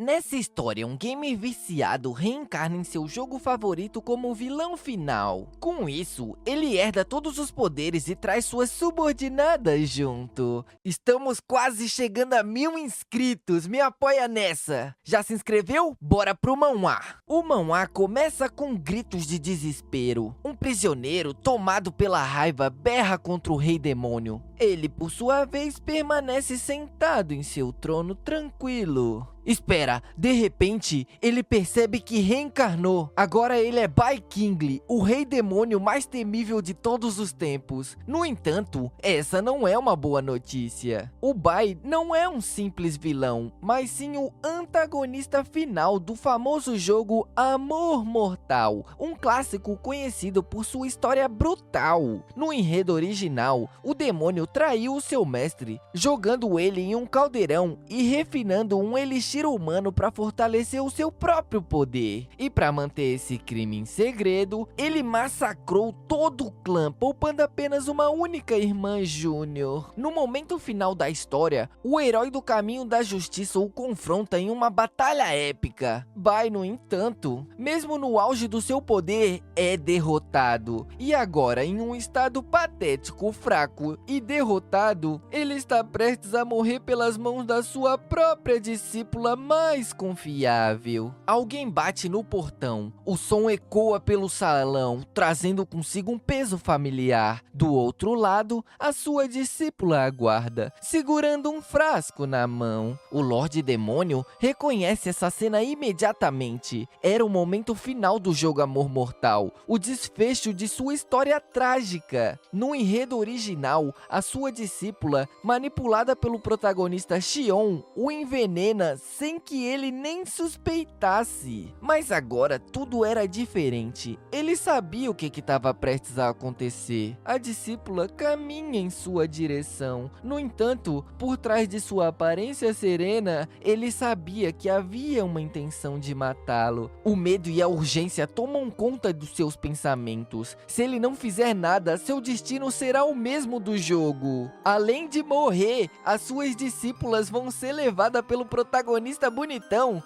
Nessa história, um gamer viciado reencarna em seu jogo favorito como vilão final. Com isso, ele herda todos os poderes e traz suas subordinadas junto. Estamos quase chegando a 1000 inscritos, me apoia nessa! Já se inscreveu? Bora pro manhwa! O manhwa começa com gritos de desespero. Um prisioneiro, tomado pela raiva, berra contra o rei demônio. Ele, por sua vez, permanece sentado em seu trono tranquilo. Espera, de repente, ele percebe que reencarnou. Agora ele é Bai King, o rei demônio mais temível de todos os tempos. No entanto, essa não é uma boa notícia. O Bai não é um simples vilão, mas sim o antagonista final do famoso jogo Amor Mortal, um clássico conhecido por sua história brutal. No enredo original, o demônio traiu o seu mestre, jogando ele em um caldeirão e refinando um elixir humano para fortalecer o seu próprio poder. E para manter esse crime em segredo, ele massacrou todo o clã, poupando apenas uma única irmã Júnior. No momento final da história, o herói do caminho da justiça o confronta em uma batalha épica. Bai, no entanto, mesmo no auge do seu poder, é derrotado. E agora, em um estado patético, fraco e derrotado, ele está prestes a morrer pelas mãos da sua própria discípula mais confiável. Alguém bate no portão. O som ecoa pelo salão, trazendo consigo um peso familiar. Do outro lado, a sua discípula aguarda, segurando um frasco na mão. O Lorde Demônio reconhece essa cena imediatamente. Era o momento final do jogo Amor Mortal, o desfecho de sua história trágica. No enredo original, a sua discípula, manipulada pelo protagonista Xion, o envenena sem que ele nem suspeitasse. Mas agora tudo era diferente. Ele sabia o que estava prestes a acontecer. A discípula caminha em sua direção. No entanto, por trás de sua aparência serena, ele sabia que havia uma intenção de matá-lo. O medo e a urgência tomam conta dos seus pensamentos. Se ele não fizer nada, seu destino será o mesmo do jogo. Além de morrer, as suas discípulas vão ser levadas pelo protagonista bonitão.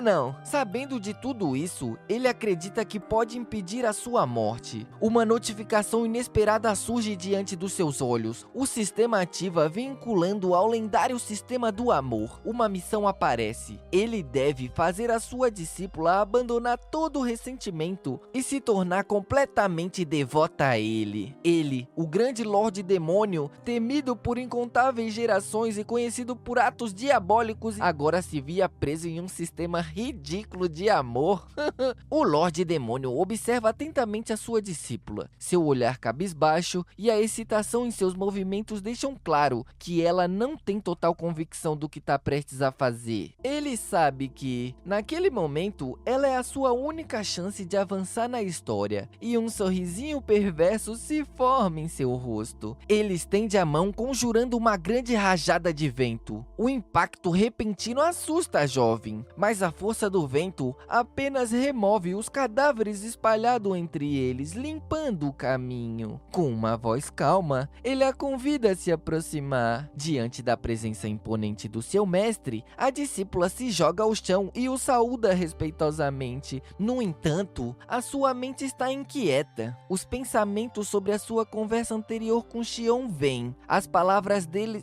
Não. Sabendo de tudo isso, ele acredita que pode impedir a sua morte. Uma notificação inesperada surge diante dos seus olhos. O sistema ativa vinculando ao lendário sistema do amor. Uma missão aparece. Ele deve fazer a sua discípula abandonar todo o ressentimento e se tornar completamente devota a ele. Ele, o grande Lorde Demônio, temido por incontáveis gerações e conhecido por atos diabólicos, agora se via preso em um sistema ridículo de amor. O Lorde Demônio observa atentamente a sua discípula. Seu olhar cabisbaixo e a excitação em seus movimentos deixam claro que ela não tem total convicção do que está prestes a fazer. Ele sabe que, naquele momento, ela é a sua única chance de avançar na história, e um sorrisinho perverso se forma em seu rosto. Ele estende a mão conjurando uma grande rajada de vento. O impacto repentino assusta a jovem, mas a força do vento apenas remove os cadáveres espalhados entre eles, limpando o caminho. Com uma voz calma, ele a convida a se aproximar. Diante da presença imponente do seu mestre, a discípula se joga ao chão e o saúda respeitosamente. No entanto, a sua mente está inquieta. Os pensamentos sobre a sua conversa anterior com Xion vêm.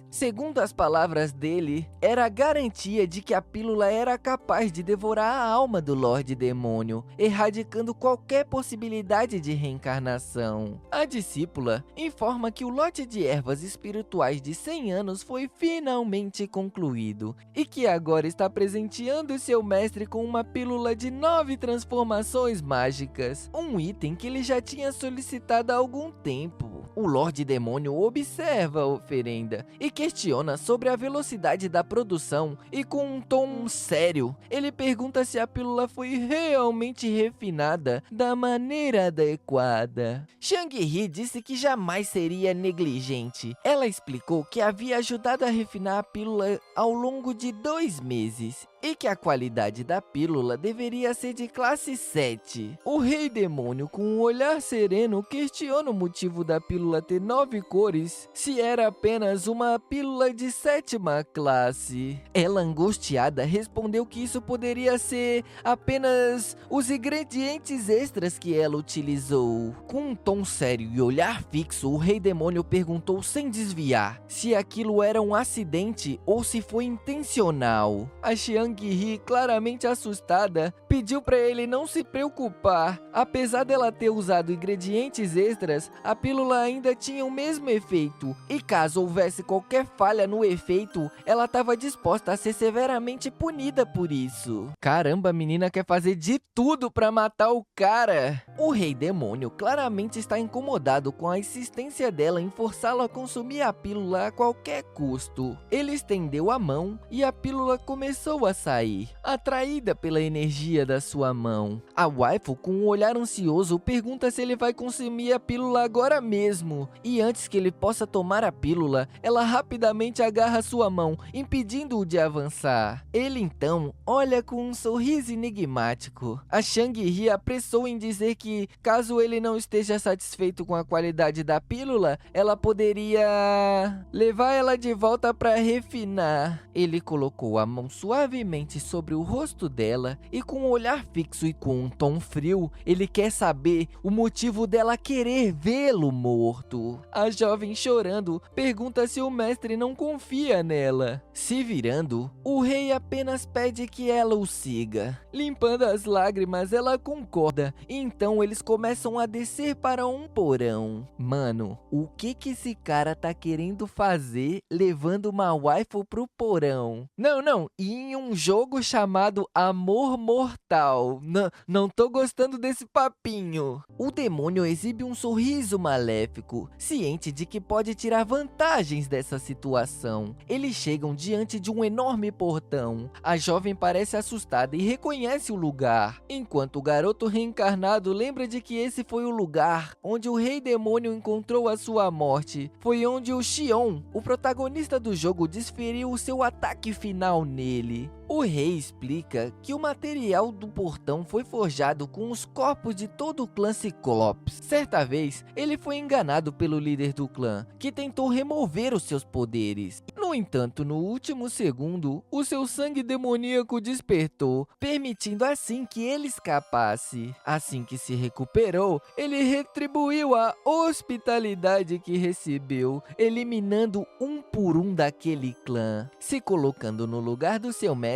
Segundo as palavras dele, era a garantia de que a pílula era capaz de devorar a alma do Lorde Demônio, erradicando qualquer possibilidade de reencarnação. A discípula informa que o lote de ervas espirituais de 100 anos foi finalmente concluído, e que agora está presenteando seu mestre com uma pílula de 9 transformações mágicas, um item que ele já tinha solicitado há algum tempo. O Lorde Demônio observa a oferenda e questiona sobre a velocidade da produção, e com um tom sério, ele pergunta se a pílula foi realmente refinada da maneira adequada. Shang-Hi disse que jamais seria negligente. Ela explicou que havia ajudado a refinar a pílula ao longo de 2 meses e que a qualidade da pílula deveria ser de classe 7. O Rei Demônio, com um olhar sereno, questiona o motivo da pílula pílula ter 9 cores se era apenas uma pílula de 7ª classe? Ela, angustiada, respondeu que isso poderia ser apenas os ingredientes extras que ela utilizou. Com um tom sério e olhar fixo, o Rei Demônio perguntou sem desviar se aquilo era um acidente ou se foi intencional. A Xianghe, claramente assustada, pediu para ele não se preocupar. Apesar dela ter usado ingredientes extras, a pílula ainda tinha o mesmo efeito, e caso houvesse qualquer falha no efeito, ela estava disposta a ser severamente punida por isso. Caramba, a menina quer fazer de tudo para matar o cara. O Rei Demônio claramente está incomodado com a insistência dela em forçá-lo a consumir a pílula a qualquer custo. Ele estendeu a mão e a pílula começou a sair, atraída pela energia da sua mão. A waifu, com um olhar ansioso, pergunta se ele vai consumir a pílula agora mesmo, e antes que ele possa tomar a pílula, ela rapidamente agarra sua mão, impedindo-o de avançar. Ele então olha com um sorriso enigmático. A Xianghe apressou em dizer que, caso ele não esteja satisfeito com a qualidade da pílula, ela poderia levar ela de volta para refinar. Ele colocou a mão suavemente sobre o rosto dela e, com um olhar fixo e com um tom frio, ele quer saber o motivo dela querer vê-lo morto. A jovem, chorando, pergunta se o mestre não confia nela. Se virando, o rei apenas pede que ela o siga. Limpando as lágrimas, ela concorda, e então eles começam a descer para um porão. Mano, o que esse cara tá querendo fazer levando uma waifu pro porão? Não, e em um jogo chamado Amor Mortal. Não tô gostando desse papinho. O demônio exibe um sorriso maléfico, ciente de que pode tirar vantagens dessa situação. Eles chegam diante de um enorme portão. A jovem parece assustada e reconhece o lugar, enquanto o garoto reencarnado lembra de que esse foi o lugar onde o Rei Demônio encontrou a sua morte. Foi onde o Xion, o protagonista do jogo, desferiu o seu ataque final nele. O rei explica que o material do portão foi forjado com os corpos de todo o clã Ciclopes. Certa vez, ele foi enganado pelo líder do clã, que tentou remover os seus poderes. No entanto, no último segundo, o seu sangue demoníaco despertou, permitindo assim que ele escapasse. Assim que se recuperou, ele retribuiu a hospitalidade que recebeu, eliminando um por um daquele clã. Se colocando no lugar do seu mestre,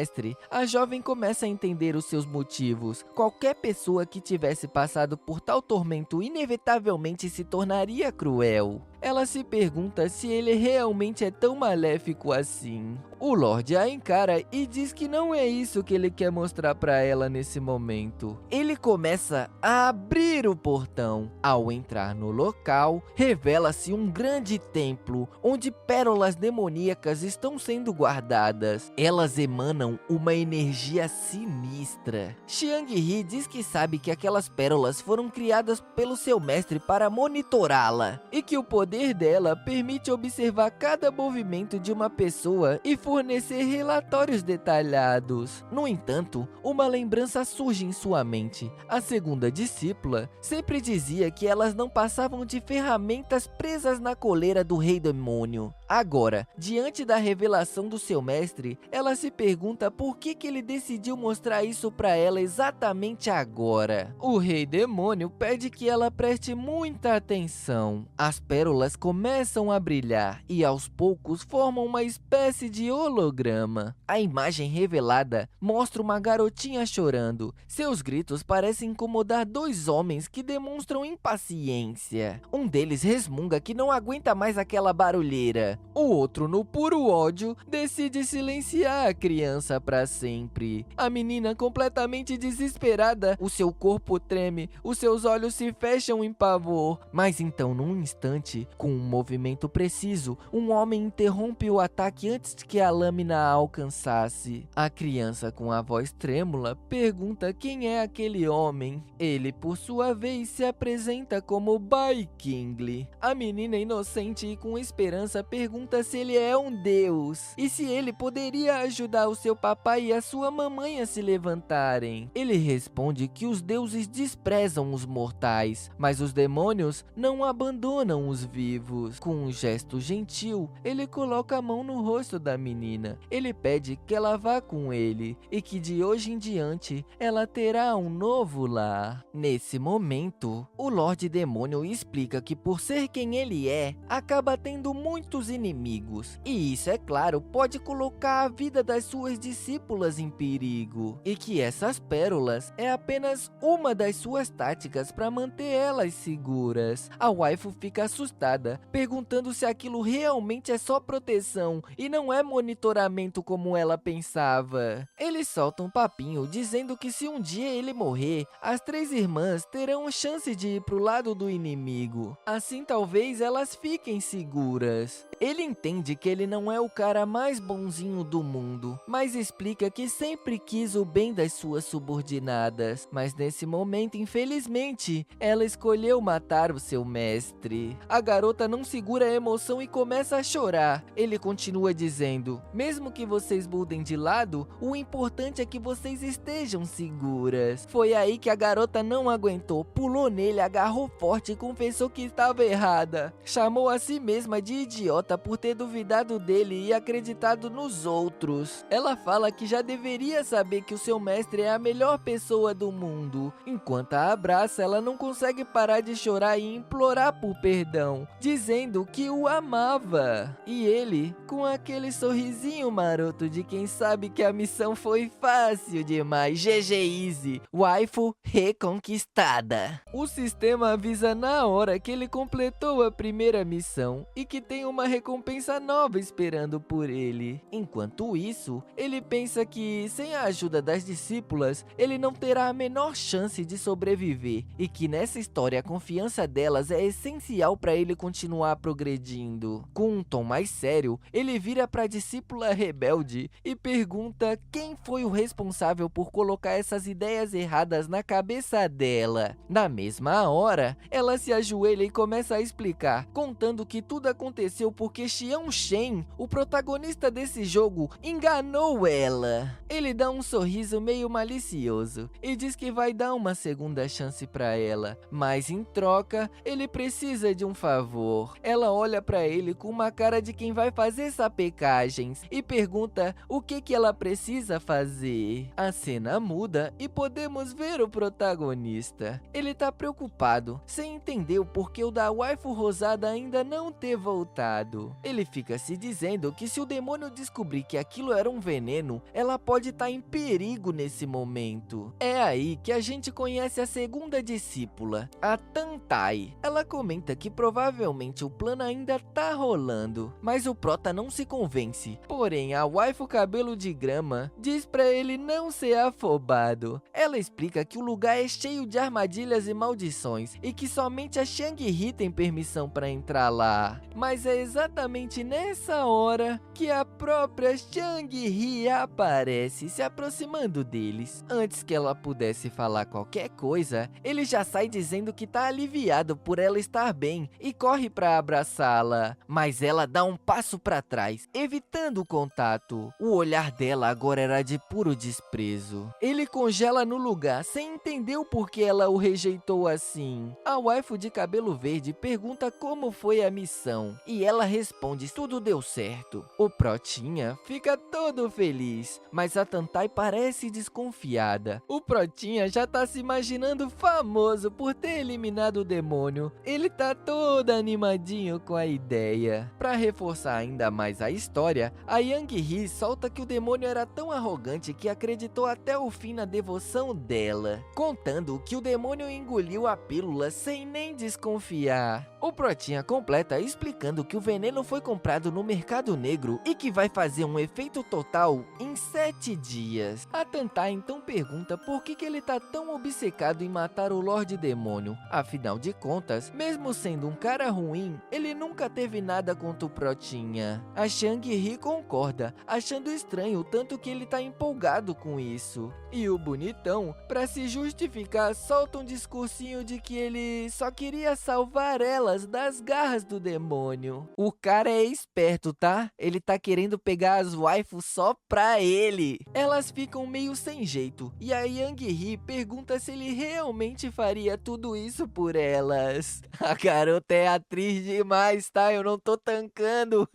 a jovem começa a entender os seus motivos. Qualquer pessoa que tivesse passado por tal tormento inevitavelmente se tornaria cruel. Ela se pergunta se ele realmente é tão maléfico assim. O Lorde a encara e diz que não é isso que ele quer mostrar para ela nesse momento. Ele começa a abrir o portão. Ao entrar no local, revela-se um grande templo, onde pérolas demoníacas estão sendo guardadas. Elas emanam uma energia sinistra. Xianghe diz que sabe que aquelas pérolas foram criadas pelo seu mestre para monitorá-la, e que o poder dela permite observar cada movimento de uma pessoa e fornecer relatórios detalhados. No entanto, uma lembrança surge em sua mente. A segunda discípula sempre dizia que elas não passavam de ferramentas presas na coleira do Rei Demônio. Agora, diante da revelação do seu mestre, ela se pergunta por que ele decidiu mostrar isso para ela exatamente agora. O Rei Demônio pede que ela preste muita atenção. As pérolas começam a brilhar e aos poucos formam uma espécie de holograma. A imagem revelada mostra uma garotinha chorando. Seus gritos parecem incomodar dois homens que demonstram impaciência. Um deles resmunga que não aguenta mais aquela barulheira. O outro, no puro ódio, decide silenciar a criança para sempre. A menina, completamente desesperada, o seu corpo treme, os seus olhos se fecham em pavor. Mas então, num instante, com um movimento preciso, um homem interrompe o ataque antes que a lâmina a alcançasse. A criança, com a voz trêmula, pergunta quem é aquele homem. Ele, por sua vez, se apresenta como Bai Qingli. A menina, inocente e com esperança, pergunta pergunta se ele é um deus e se ele poderia ajudar o seu papai e a sua mamãe a se levantarem. Ele responde que os deuses desprezam os mortais, mas os demônios não abandonam os vivos. Com um gesto gentil, ele coloca a mão no rosto da menina. Ele pede que ela vá com ele e que de hoje em diante ela terá um novo lar. Nesse momento, o Lorde Demônio explica que por ser quem ele é, acaba tendo muitos inimigos. E isso, é claro, pode colocar a vida das suas discípulas em perigo. E que essas pérolas é apenas uma das suas táticas para manter elas seguras. A waifu fica assustada, perguntando se aquilo realmente é só proteção e não é monitoramento como ela pensava. Ele solta um papinho dizendo que se um dia ele morrer, as 3 irmãs terão chance de ir pro lado do inimigo. Assim talvez elas fiquem seguras. Ele entende que ele não é o cara mais bonzinho do mundo, mas explica que sempre quis o bem das suas subordinadas. Mas nesse momento, infelizmente, ela escolheu matar o seu mestre. A garota não segura a emoção e começa a chorar. Ele continua dizendo: mesmo que vocês mudem de lado, o importante é que vocês estejam seguras. Foi aí que a garota não aguentou, pulou nele, agarrou forte e confessou que estava errada. Chamou a si mesma de idiota por ter duvidado dele e acreditado nos outros. Ela fala que já deveria saber que o seu mestre é a melhor pessoa do mundo. Enquanto a abraça, ela não consegue parar de chorar e implorar por perdão, dizendo que o amava. E ele, com aquele sorrisinho maroto de quem sabe que a missão foi fácil demais, GG Easy, waifu reconquistada. O sistema avisa na hora que ele completou a primeira missão e que tem uma recompensa nova esperando por ele. Enquanto isso, ele pensa que sem a ajuda das discípulas, ele não terá a menor chance de sobreviver e que nessa história a confiança delas é essencial para ele continuar progredindo. Com um tom mais sério, ele vira para a discípula rebelde e pergunta quem foi o responsável por colocar essas ideias erradas na cabeça dela. Na mesma hora, ela se ajoelha e começa a explicar, contando que tudo aconteceu porque Xiao Shen, o protagonista desse jogo, enganou ela. Ele dá um sorriso meio malicioso e diz que vai dar uma segunda chance para ela, mas em troca, ele precisa de um favor. Ela olha para ele com uma cara de quem vai fazer sapecagens e pergunta o que ela precisa fazer. A cena muda e podemos ver o protagonista. Ele tá preocupado, sem entender o porquê o da waifu rosada ainda não ter voltado. Ele fica se dizendo que se o demônio descobrir que aquilo era um veneno, ela pode estar em perigo nesse momento. É aí que a gente conhece a segunda discípula, a Tantai. Ela comenta que provavelmente o plano ainda tá rolando, mas o prota não se convence. Porém, a waifu cabelo de grama diz pra ele não ser afobado. Ela explica que o lugar é cheio de armadilhas e maldições e que somente a Shang-Hi tem permissão para entrar lá. Mas é exatamente nessa hora que a própria Shang-Hi aparece, se aproximando deles. Antes que ela pudesse falar qualquer coisa, ele já sai dizendo que tá aliviado por ela estar bem e corre para abraçá-la. Mas ela dá um passo para trás, evitando o contato. O olhar dela agora era de puro desprezo. Ele congela no lugar, sem entender o porquê ela o rejeitou assim. A waifu de cabelo verde pergunta como foi a missão, e ela responde tudo deu certo. O Protinha fica todo feliz, mas a Tantai parece desconfiada. O Protinha já tá se imaginando famoso por ter eliminado o demônio. Ele tá todo animadinho com a ideia. Pra reforçar ainda mais a história, a Yang-Hi solta que o demônio era tão arrogante que acreditou até o fim na devoção dela, contando que o demônio engoliu a pílula sem nem desconfiar. O Protinha completa explicando que o veneno foi comprado no mercado negro e que vai fazer um efeito total em 7 dias. A Tantai então pergunta por que ele tá tão obcecado em matar o Lorde Demônio. Afinal de contas, mesmo sendo um cara ruim, ele nunca teve nada contra o Protinha. A Shang-Hi concorda, achando estranho o tanto que ele tá empolgado com isso. E o bonitão, pra se justificar, solta um discursinho de que ele só queria salvar ela elas das garras do demônio. O cara é esperto, tá? Ele tá querendo pegar as waifus só pra ele. Elas ficam meio sem jeito, e a Young-hee pergunta se ele realmente faria tudo isso por elas. A garota é atriz demais, tá? Eu não tô tancando.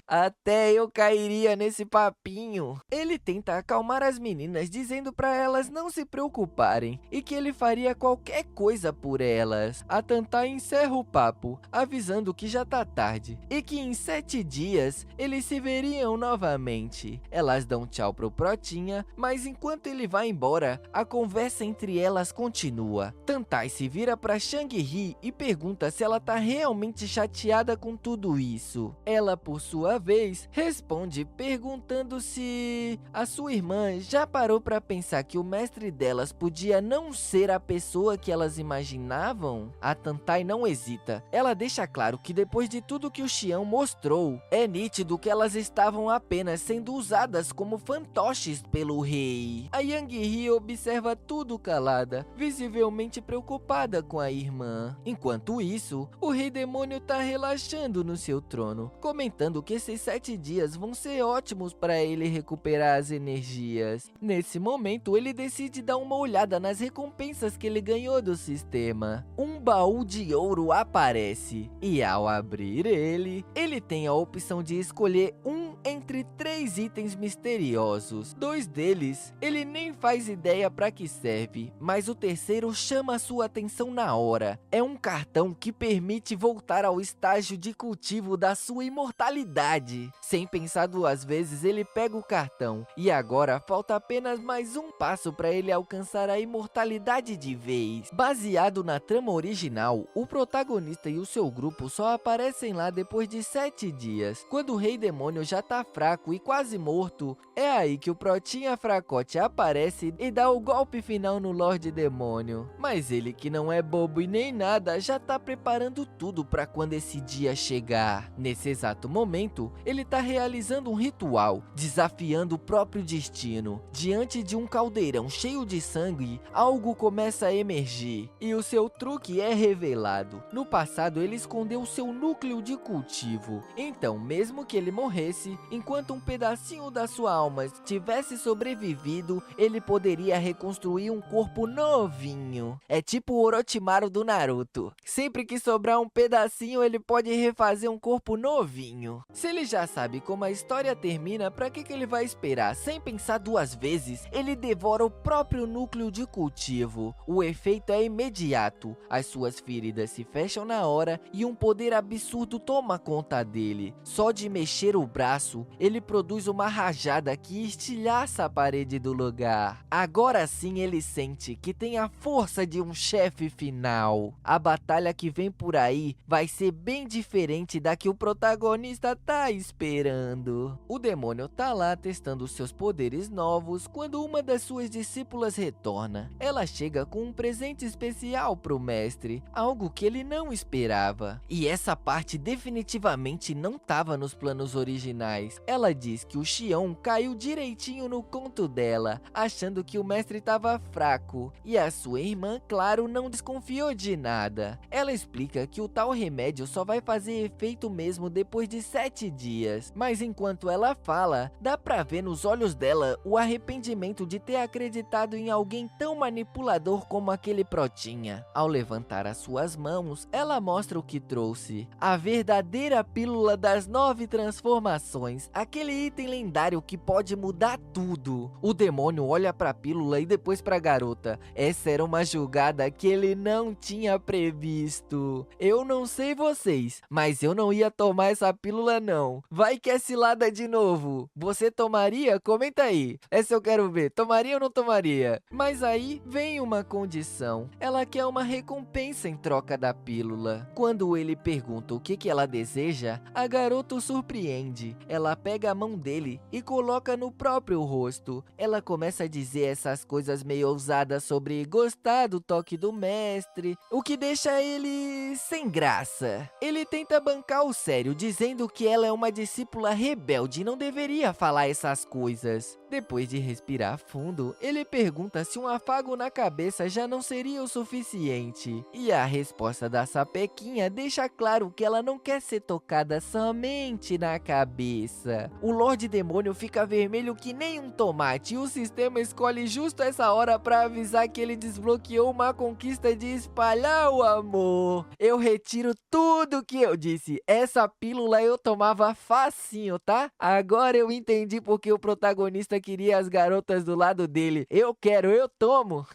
Até eu cairia nesse papinho. Ele tenta acalmar as meninas, dizendo pra elas não se preocuparem e que ele faria qualquer coisa por elas. A Tantai encerra o papo, avisando que já tá tarde e que em 7 dias eles se veriam novamente. Elas dão tchau pro Protinha, mas enquanto ele vai embora, a conversa entre elas continua. Tantai se vira pra Shang-Hi e pergunta se ela tá realmente chateada com tudo isso. Ela, por sua vez, responde perguntando se a sua irmã já parou pra pensar que o mestre delas podia não ser a pessoa que elas imaginavam? A Tantai não hesita. Ela deixa claro que depois de tudo que o Xian mostrou, é nítido que elas estavam apenas sendo usadas como fantoches pelo rei. A Young-hee observa tudo calada, visivelmente preocupada com a irmã. Enquanto isso, o Rei Demônio tá relaxando no seu trono, comentando que esses 7 dias vão ser ótimos para ele recuperar as energias. Nesse momento, ele decide dar uma olhada nas recompensas que ele ganhou do sistema. Um baú de ouro aparece, e ao abrir ele tem a opção de escolher um entre 3 itens misteriosos. 2 deles, ele nem faz ideia para que serve, mas o terceiro chama sua atenção na hora. É um cartão que permite voltar ao estágio de cultivo da sua imortalidade. Sem pensar 2 vezes, ele pega o cartão, e agora falta apenas mais um passo para ele alcançar a imortalidade de vez. Baseado na trama original, o protagonista e o seu grupo só aparecem lá depois de 7 dias. Quando o Rei Demônio já tá fraco e quase morto, é aí que o Protinha Fracote aparece e dá o golpe final no Lorde Demônio. Mas ele, que não é bobo e nem nada, já tá preparando tudo para quando esse dia chegar. Nesse exato momento, ele tá realizando um ritual, desafiando o próprio destino. Diante de um caldeirão cheio de sangue, algo começa a emergir, e o seu truque é revelado. No passado, ele escondeu seu núcleo de cultivo. Então, mesmo que ele morresse, enquanto um pedacinho da sua alma tivesse sobrevivido, ele poderia reconstruir um corpo novinho. É tipo o Orochimaru do Naruto. Sempre que sobrar um pedacinho, ele pode refazer um corpo novinho. Se ele já sabe como a história termina, pra que ele vai esperar? Sem pensar 2 vezes, ele devora o próprio núcleo de cultivo. O efeito é imediato. As suas feridas se fecham na hora e um poder absurdo toma conta dele. Só de mexer o braço, ele produz uma rajada que estilhaça a parede do lugar. Agora sim ele sente que tem a força de um chefe final. A batalha que vem por aí vai ser bem diferente da que o protagonista tá esperando. O demônio tá lá testando seus poderes novos quando uma das suas discípulas retorna. Ela chega com um presente especial pro mestre, algo que ele não esperava. E essa parte definitivamente não tava nos planos originais. Ela diz que o Xion caiu direitinho no conto dela, achando que o mestre tava fraco, e a sua irmã, claro, não desconfiou de nada. Ela explica que o tal remédio só vai fazer efeito mesmo depois de 7 dias, mas enquanto ela fala, dá pra ver nos olhos dela o arrependimento de ter acreditado em alguém tão manipulador como aquele Protinha. Ao levantar as suas mãos, ela mostra o que trouxe: a verdadeira pílula das 9 transformações, aquele item lendário que pode mudar tudo. O demônio olha pra pílula e depois pra garota. Essa era uma jogada que ele não tinha previsto. Eu não sei vocês, mas eu não ia tomar essa pílula não. Vai que é cilada de novo. Você tomaria? Comenta aí. Essa eu quero ver. Tomaria ou não tomaria? Mas aí vem uma condição. Ela quer uma recompensa em troca da pílula. Quando ele pergunta o que ela deseja, a garota o surpreende. Ela ela pega a mão dele e coloca no próprio rosto. Ela começa a dizer essas coisas meio ousadas sobre gostar do toque do mestre, o que deixa ele sem graça. Ele tenta bancar o sério, dizendo que ela é uma discípula rebelde e não deveria falar essas coisas. Depois de respirar fundo, ele pergunta se um afago na cabeça já não seria o suficiente. E a resposta da sapequinha deixa claro que ela não quer ser tocada somente na cabeça. O Lorde Demônio fica vermelho que nem um tomate e o sistema escolhe justo essa hora para avisar que ele desbloqueou uma conquista de espalhar o amor. Eu retiro tudo que eu disse. Essa pílula eu tomava facinho, tá? Agora eu entendi porque o protagonista queria as garotas do lado dele. Eu quero, eu tomo.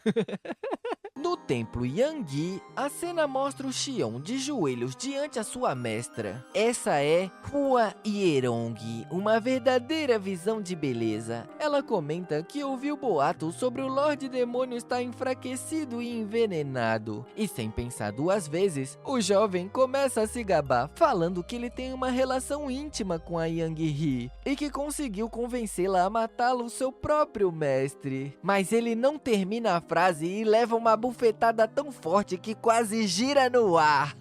No templo Yangui, a cena mostra o Xion de joelhos diante a sua mestra. Essa é Hua Hierong, uma verdadeira visão de beleza. Ela comenta que ouviu boatos sobre o Lorde Demônio estar enfraquecido e envenenado. E sem pensar duas vezes, o jovem começa a se gabar, falando que ele tem uma relação íntima com a Yang He e que conseguiu convencê-la a matá-lo, seu próprio mestre. Mas ele não termina a frase e leva uma bufetada tão forte que quase gira no ar.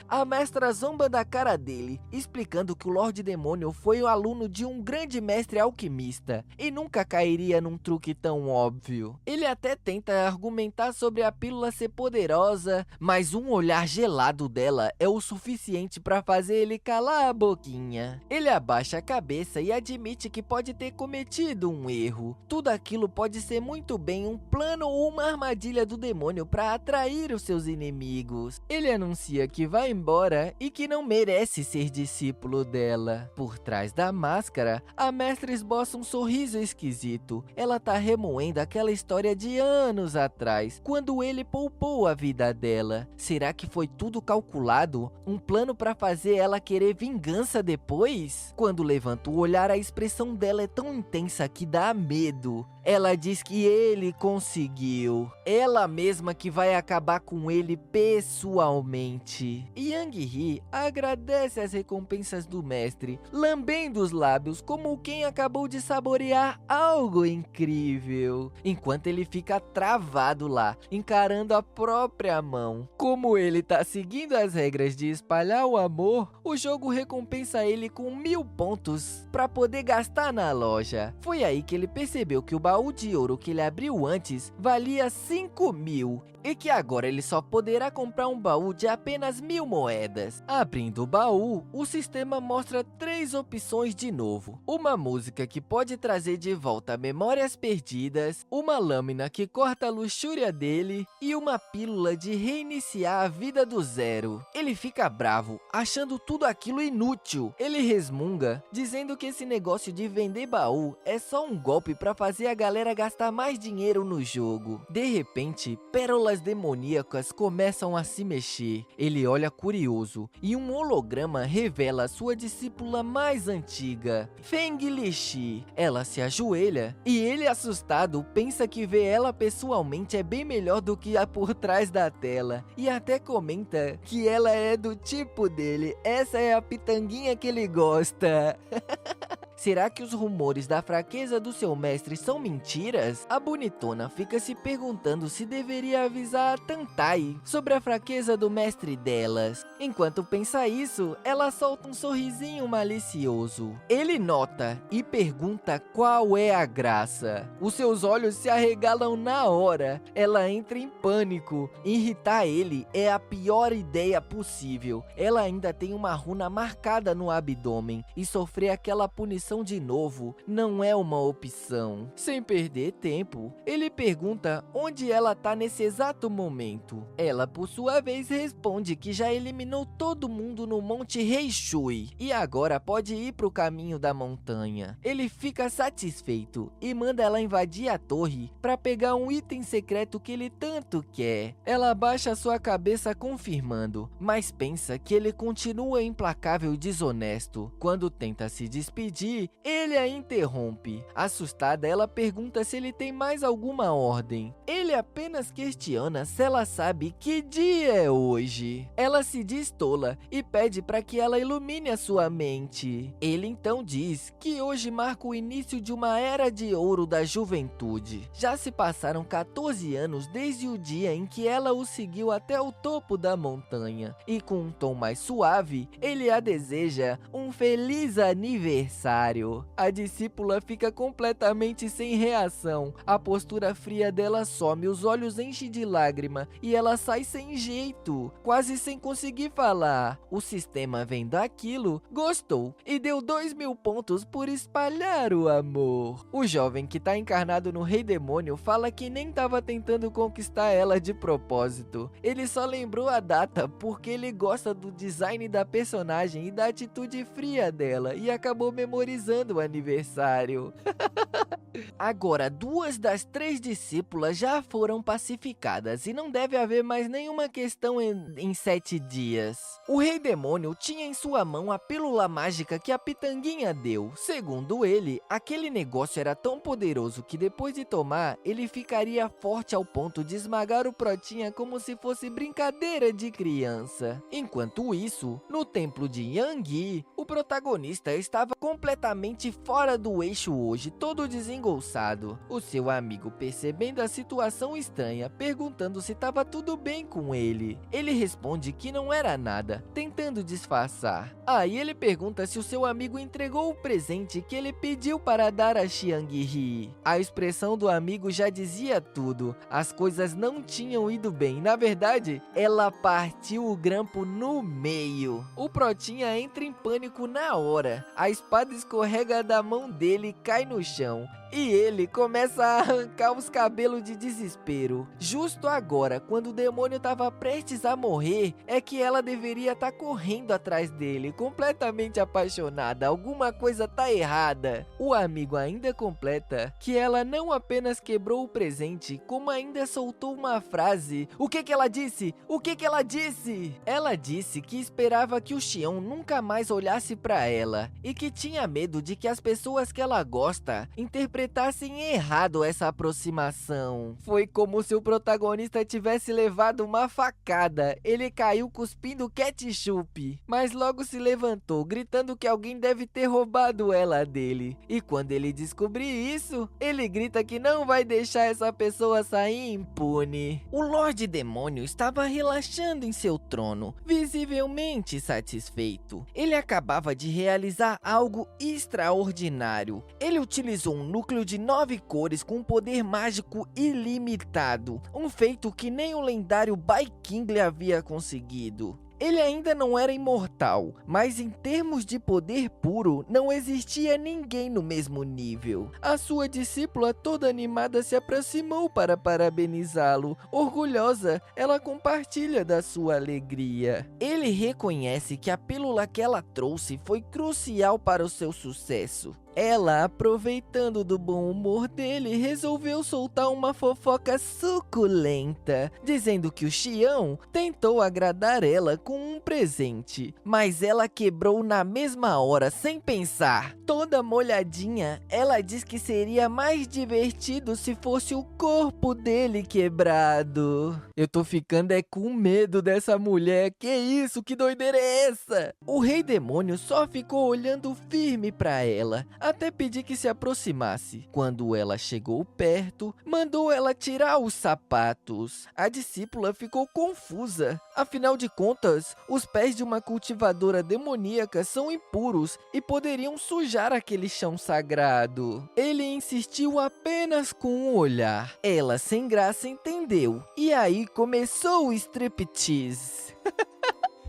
A mestra zomba da cara dele, explicando que o Lorde Demônio foi o aluno de um grande mestre alquimista e nunca cairia num truque tão óbvio. Ele até tenta argumentar sobre a pílula ser poderosa, mas um olhar gelado dela é o suficiente para fazer ele calar a boquinha. Ele abaixa a cabeça e admite que pode ter cometido um erro. Tudo aquilo pode ser muito bem um plano ou uma armadilha do demônio para atrair os seus inimigos. Ele anuncia que vai embora e que não merece ser discípulo dela. Por trás da máscara, a mestra esboça um sorriso esquisito. Ela tá remoendo aquela história de anos atrás, quando ele poupou a vida dela. Será que foi tudo calculado? Um plano para fazer ela querer vingança depois? Quando levanta o olhar, a expressão dela é tão intensa que dá medo. Ela diz que ele conseguiu. Ela mesma que vai acabar com ele pessoalmente. Yang He agradece as recompensas do mestre, lambendo os lábios como quem acabou de saborear algo incrível. Enquanto ele fica travado lá, encarando a própria mão. Como ele tá seguindo as regras de espalhar o amor, o jogo recompensa ele com 1000 pontos para poder gastar na loja. Foi aí que ele percebeu que o baú de ouro que ele abriu antes valia 5.000 e que agora ele só poderá comprar um baú de apenas 1000 moedas. Abrindo o baú, o sistema mostra 3 opções de novo. Uma música que pode trazer de volta memórias perdidas, uma lâmina que corta a luxúria dele e uma pílula de reiniciar a vida do zero. Ele fica bravo, achando tudo aquilo inútil. Ele resmunga, dizendo que esse negócio de vender baú é só um golpe para fazer a galera gastar mais dinheiro no jogo. De repente, pérolas demoníacas começam a se mexer. Ele olha curioso e um holograma revela sua discípula mais antiga, Feng Lixi. Ela se ajoelha e ele, assustado, pensa que ver ela pessoalmente é bem melhor do que a por trás da tela e até comenta que ela é do tipo dele. Essa é a pitanguinha que ele gosta. Será que os rumores da fraqueza do seu mestre são mentiras? A bonitona fica se perguntando se deveria avisar a Tantai sobre a fraqueza do mestre delas. Enquanto pensa isso, ela solta um sorrisinho malicioso. Ele nota e pergunta qual é a graça. Os seus olhos se arregalam na hora. Ela entra em pânico. Irritar ele é a pior ideia possível. Ela ainda tem uma runa marcada no abdômen e sofrer aquela punição de novo não é uma opção. Sem perder tempo, ele pergunta onde ela tá nesse exato momento. Ela, por sua vez, responde que já eliminou todo mundo no Monte Reishui e agora pode ir pro caminho da montanha. Ele fica satisfeito e manda ela invadir a torre para pegar um item secreto que ele tanto quer. Ela baixa sua cabeça confirmando, mas pensa que ele continua implacável e desonesto. Quando tenta se despedir, Yanggi, ele a interrompe. Assustada, ela pergunta se ele tem mais alguma ordem. Ele apenas questiona se ela sabe que dia é hoje. Ela se diz tola e pede para que ela ilumine a sua mente. Ele então diz que hoje marca o início de uma era de ouro da juventude. Já se passaram 14 anos desde o dia em que ela o seguiu até o topo da montanha. E com um tom mais suave, ele a deseja um feliz aniversário. A discípula fica completamente sem reação. A postura fria dela some, os olhos enchem de lágrima e ela sai sem jeito, quase sem conseguir falar. O sistema, vendo aquilo, gostou e deu 2.000 pontos por espalhar o amor. O jovem que tá encarnado no Rei Demônio fala que nem tava tentando conquistar ela de propósito. Ele só lembrou a data porque ele gosta do design da personagem e da atitude fria dela e acabou memorizando o aniversário. Agora, 2 das 3 discípulas já foram pacificadas e não deve haver mais nenhuma questão em 7 dias. O Rei Demônio tinha em sua mão a pílula mágica que a Pitanguinha deu. Segundo ele, aquele negócio era tão poderoso que depois de tomar, ele ficaria forte ao ponto de esmagar o Protinha como se fosse brincadeira de criança. Enquanto isso, no templo de Yanggi, o protagonista estava completamente fora do eixo hoje, todo desengolçado. O seu amigo, percebendo a situação estranha, perguntando se estava tudo bem com ele. Ele responde que não era nada, tentando disfarçar. Aí ele pergunta se o seu amigo entregou o presente que ele pediu para dar a Xiangyi. A expressão do amigo já dizia tudo. As coisas não tinham ido bem. Na verdade, ela partiu o grampo no meio. O Protinha entra em pânico na hora. A espada escorrega da mão dele e cai no chão. E ele começa a arrancar os cabelos de desespero. Justo agora, quando o demônio estava prestes a morrer, é que ela deveria estar correndo atrás dele, completamente apaixonada. Alguma coisa tá errada. O amigo ainda completa que ela não apenas quebrou o presente, como ainda soltou uma frase. O que ela disse? O que ela disse? Ela disse que esperava que o Xion nunca mais olhasse para ela e que tinha medo de que as pessoas que ela gosta interpretassem errado essa aproximação. Foi como se o protagonista tivesse levado uma facada. Ele caiu cuspindo ketchup, mas logo se levantou, gritando que alguém deve ter roubado ela dele. E quando ele descobrir isso, ele grita que não vai deixar essa pessoa sair impune. O Lorde Demônio estava relaxando em seu trono, visivelmente satisfeito. Ele acabava de realizar algo extraordinário. Ele utilizou um núcleo de 9 cores com um poder mágico ilimitado, um feito que nem o lendário Bai King havia conseguido. Ele ainda não era imortal, mas em termos de poder puro, não existia ninguém no mesmo nível. A sua discípula toda animada se aproximou para parabenizá-lo. Orgulhosa, ela compartilha da sua alegria. Ele reconhece que a pílula que ela trouxe foi crucial para o seu sucesso. Ela, aproveitando do bom humor dele, resolveu soltar uma fofoca suculenta, dizendo que o Xion tentou agradar ela com um presente, mas ela quebrou na mesma hora, sem pensar. Toda molhadinha, ela diz que seria mais divertido se fosse o corpo dele quebrado. Eu tô ficando com medo dessa mulher, que isso, que doideira é essa? O Rei Demônio só ficou olhando firme pra ela, até pedir que se aproximasse. Quando ela chegou perto, mandou ela tirar os sapatos. A discípula ficou confusa. Afinal de contas, os pés de uma cultivadora demoníaca são impuros e poderiam sujar aquele chão sagrado. Ele insistiu apenas com um olhar. Ela, sem graça, entendeu. E aí começou o striptease.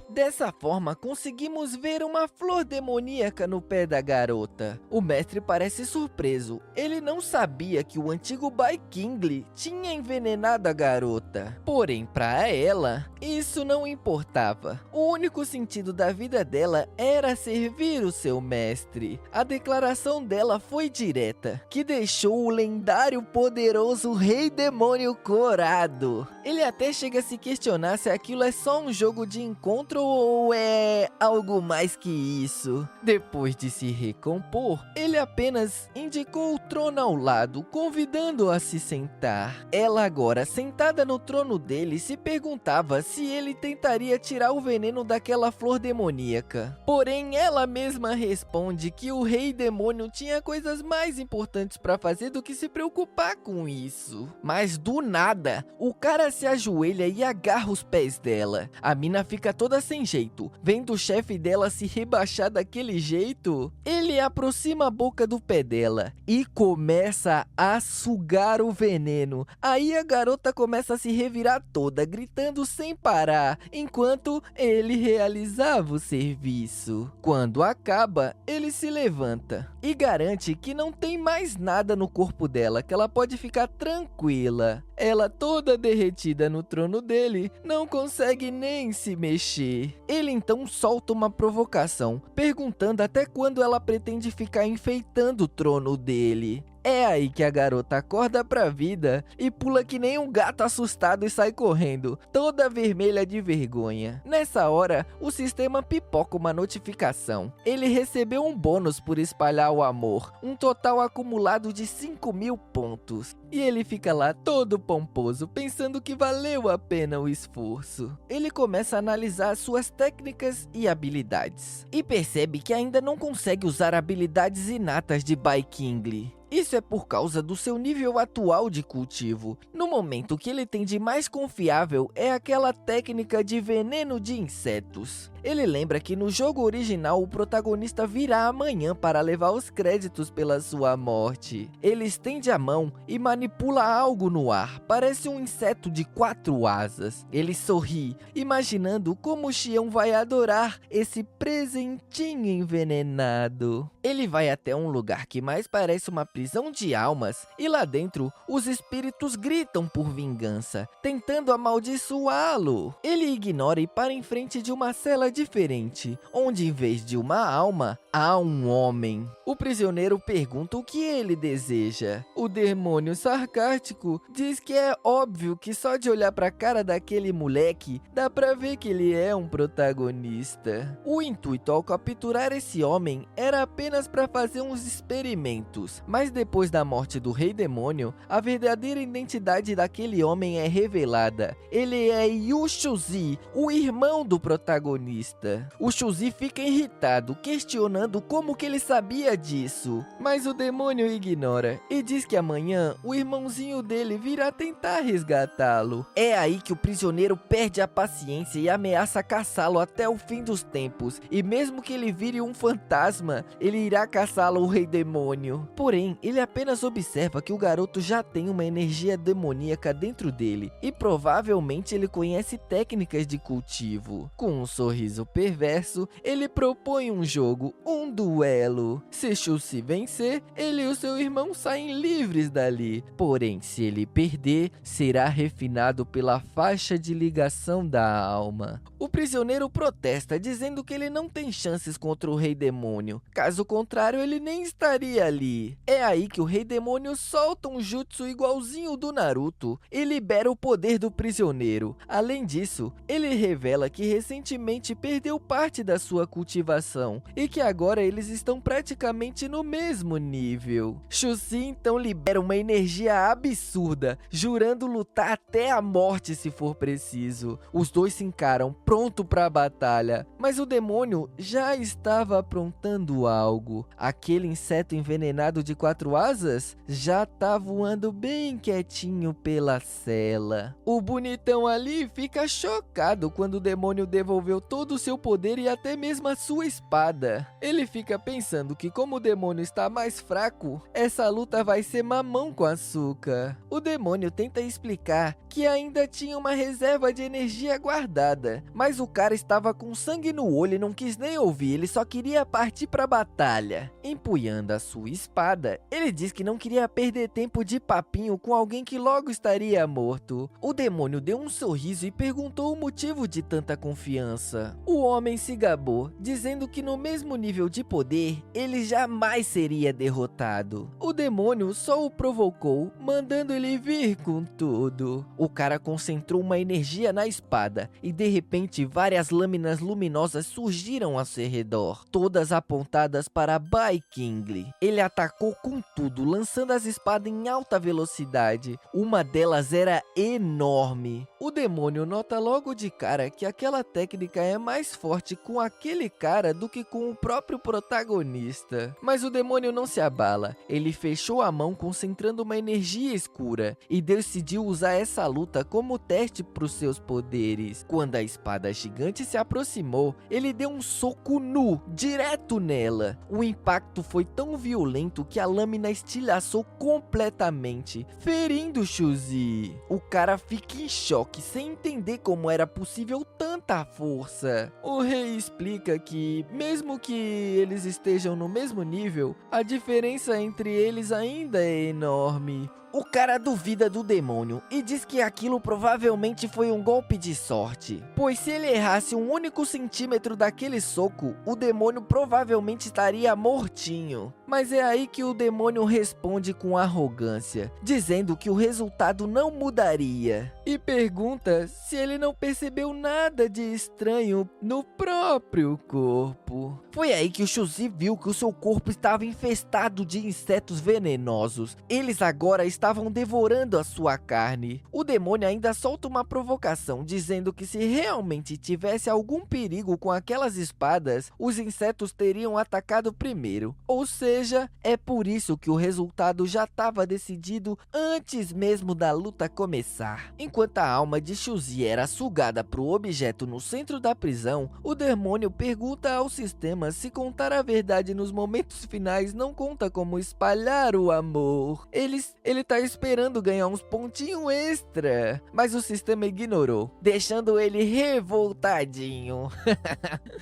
Dessa forma, conseguimos ver uma flor demoníaca no pé da garota. O mestre parece surpreso. Ele não sabia que o antigo Bai King tinha envenenado a garota. Porém, para ela, isso não importava. O único sentido da vida dela era servir o seu mestre. A declaração dela foi direta, que deixou o lendário poderoso Rei Demônio corado. Ele até chega a se questionar se aquilo é só um jogo de encontro monstro ou é algo mais que isso? Depois de se recompor, ele apenas indicou o trono ao lado, convidando-o a se sentar. Ela agora, sentada no trono dele, se perguntava se ele tentaria tirar o veneno daquela flor demoníaca. Porém, ela mesma responde que o rei demônio tinha coisas mais importantes para fazer do que se preocupar com isso. Mas do nada, o cara se ajoelha e agarra os pés dela. A mina fica toda sem jeito. Vendo o chefe dela se rebaixar daquele jeito, ele aproxima a boca do pé dela e começa a sugar o veneno. Aí a garota começa a se revirar toda, gritando sem parar, enquanto ele realizava o serviço. Quando acaba, ele se levanta e garante que não tem mais nada no corpo dela, que ela pode ficar tranquila. Ela, toda derretida no trono dele, não consegue nem se mexer. Ele então solta uma provocação, perguntando até quando ela pretende ficar enfeitando o trono dele. É aí que a garota acorda pra vida e pula que nem um gato assustado e sai correndo, toda vermelha de vergonha. Nessa hora, o sistema pipoca uma notificação. Ele recebeu um bônus por espalhar o amor, um total acumulado de 5.000 pontos. E ele fica lá todo pomposo, pensando que valeu a pena o esforço. Ele começa a analisar suas técnicas e habilidades, e percebe que ainda não consegue usar habilidades inatas de Bai King. Isso é por causa do seu nível atual de cultivo. No momento, o que ele tem de mais confiável é aquela técnica de veneno de insetos. Ele lembra que no jogo original o protagonista virá amanhã para levar os créditos pela sua morte. Ele estende a mão e manipula algo no ar, parece um inseto de 4 asas. Ele sorri, imaginando como o Xion vai adorar esse presentinho envenenado. Ele vai até um lugar que mais parece uma prisão de almas, e lá dentro, os espíritos gritam por vingança, tentando amaldiçoá-lo. Ele ignora e para em frente de uma cela diferente, onde em vez de uma alma, há um homem. O prisioneiro pergunta o que ele deseja. O demônio sarcástico diz que é óbvio que só de olhar pra cara daquele moleque, dá pra ver que ele é um protagonista. O intuito ao capturar esse homem era apenas para fazer uns experimentos, mas depois da morte do rei demônio, a verdadeira identidade daquele homem é revelada. Ele é Yu Shuzi, o irmão do protagonista. O Shuzi fica irritado, questionando como que ele sabia disso, mas o demônio ignora e diz que amanhã o irmãozinho dele virá tentar resgatá-lo. É aí que o prisioneiro perde a paciência e ameaça caçá-lo até o fim dos tempos, e mesmo que ele vire um fantasma, ele irá caçá-lo, o rei demônio. Porém, ele apenas observa que o garoto já tem uma energia demoníaca dentro dele e provavelmente ele conhece técnicas de cultivo. Com um sorriso perverso, ele propõe um jogo, um duelo. Se Shuzi vencer, ele e o seu irmão saem livres dali. Porém, se ele perder, será refinado pela faixa de ligação da alma. O prisioneiro protesta, dizendo que ele não tem chances contra o rei demônio. Caso contrário, ele nem estaria ali. É aí que o rei demônio solta um jutsu igualzinho do Naruto e libera o poder do prisioneiro. Além disso, ele revela que recentemente perdeu parte da sua cultivação e que agora eles estão praticamente no mesmo nível. Shuzi então libera uma energia absurda, jurando lutar até a morte se for preciso. Os dois se encaram, pronto para a batalha, mas o demônio já estava aprontando algo. Aquele inseto envenenado de 4 asas já tá voando bem quietinho pela cela. O bonitão ali fica chocado quando o demônio devolveu todo o seu poder e até mesmo a sua espada. Ele fica pensando que como o demônio está mais fraco, essa luta vai ser mamão com açúcar. O demônio tenta explicar que ainda tinha uma reserva de energia guardada, mas o cara estava com sangue no olho e não quis nem ouvir, ele só queria partir para a batalha. Empunhando a sua espada, ele diz que não queria perder tempo de papinho com alguém que logo estaria morto. O demônio deu um sorriso e perguntou o motivo de tanta confiança. O homem se gabou, dizendo que no mesmo nível de poder, ele jamais seria derrotado. O demônio só o provocou, mandando ele vir com tudo. O cara concentrou uma energia na espada e de repente várias lâminas luminosas surgiram ao seu redor, todas apontadas para Bai King. Ele atacou com tudo, lançando as espadas em alta velocidade. Uma delas era enorme. O demônio nota logo de cara que aquela técnica é mais forte com aquele cara do que com o próprio protagonista. Mas o demônio não se abala. Ele fechou a mão concentrando uma energia escura e decidiu usar essa luta como teste para os seus poderes. Quando a espada gigante se aproximou, ele deu um soco nu, direto nela. O impacto foi tão violento que a lâmina estilhaçou completamente, ferindo Shuzi. O cara fica em choque, sem entender como era possível tanta força. O rei explica que, mesmo que eles estejam no mesmo nível, a diferença entre eles ainda é enorme. O cara duvida do demônio e diz que aquilo provavelmente foi um golpe de sorte, pois se ele errasse um único centímetro daquele soco, o demônio provavelmente estaria mortinho. Mas é aí que o demônio responde com arrogância, dizendo que o resultado não mudaria, e pergunta se ele não percebeu nada de estranho no próprio corpo. Foi aí que o Shuzi viu que o seu corpo estava infestado de insetos venenosos. Eles agora estavam devorando a sua carne. O demônio ainda solta uma provocação, dizendo que se realmente tivesse algum perigo com aquelas espadas, os insetos teriam atacado primeiro. Ou seja, é por isso que o resultado já estava decidido antes mesmo da luta começar. Enquanto a alma de Shuzi era sugada para o objeto no centro da prisão, o demônio pergunta ao sistema se contar a verdade nos momentos finais não conta como espalhar o amor. Ele tá esperando ganhar uns pontinhos extra, mas o sistema ignorou, deixando ele revoltadinho.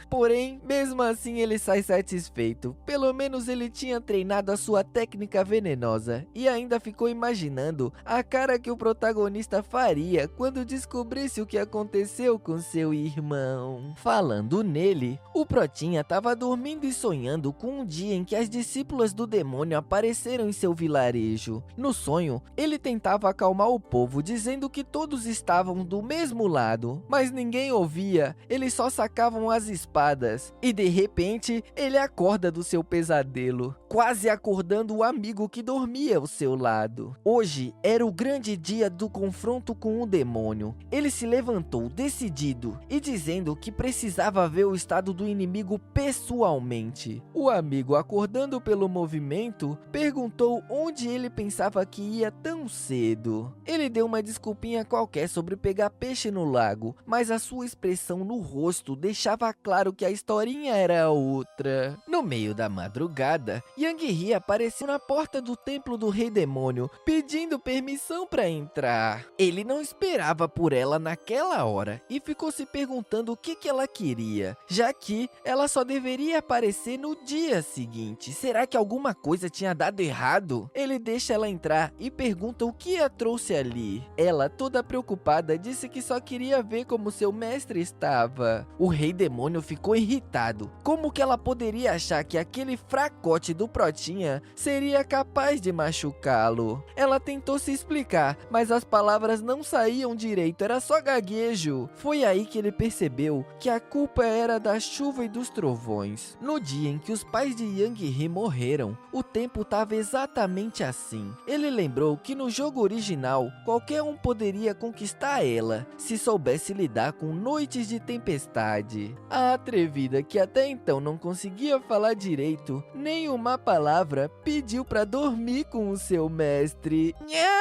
Porém, mesmo assim ele sai satisfeito. Pelo menos ele tinha treinado a sua técnica venenosa e ainda ficou imaginando a cara que o protagonista faria quando descobrisse o que aconteceu com seu irmão. Falando nele, o Protinha estava dormindo e sonhando com um dia em que as discípulas do demônio apareceram em seu vilarejo. No sonho, ele tentava acalmar o povo, dizendo que todos estavam do mesmo lado, mas ninguém ouvia, eles só sacavam as espadas. E de repente, ele acorda do seu pesadelo, quase acordando o amigo que dormia ao seu lado. Hoje era o grande dia do confronto com o demônio. Ele se levantou decidido e dizendo que precisava ver o estado do inimigo pessoalmente. O amigo, acordando pelo movimento, perguntou onde ele pensava que ia tão cedo. Ele deu uma desculpinha qualquer sobre pegar peixe no lago, mas a sua expressão no rosto deixava claro que a historinha era outra. No meio da madrugada, Yang-Hi apareceu na porta do templo do Rei Demônio, pedindo permissão para entrar. Ele não esperava por ela naquela hora e ficou se perguntando o que ela queria, já que ela só deveria aparecer no dia seguinte. Será que alguma coisa tinha dado errado? Ele deixa ela entrar e pergunta o que a trouxe ali. Ela, toda preocupada, disse que só queria ver como seu mestre estava. O Rei Demônio ficou irritado. Como que ela poderia achar que aquele fracote do Protinha seria capaz de machucá-lo? Ela tentou se explicar, mas as palavras não saíam direito, era só gaguejo. Foi aí que ele percebeu que a culpa era da chuva e dos trovões. No dia em que os pais de Yang-Hi morreram, o tempo estava exatamente assim. Ele lembrou que no jogo original, qualquer um poderia conquistar ela, se soubesse lidar com noites de tempestade. A atrevida, que até então não conseguia falar direito nem uma palavra, pediu para dormir com o seu mestre. Nha!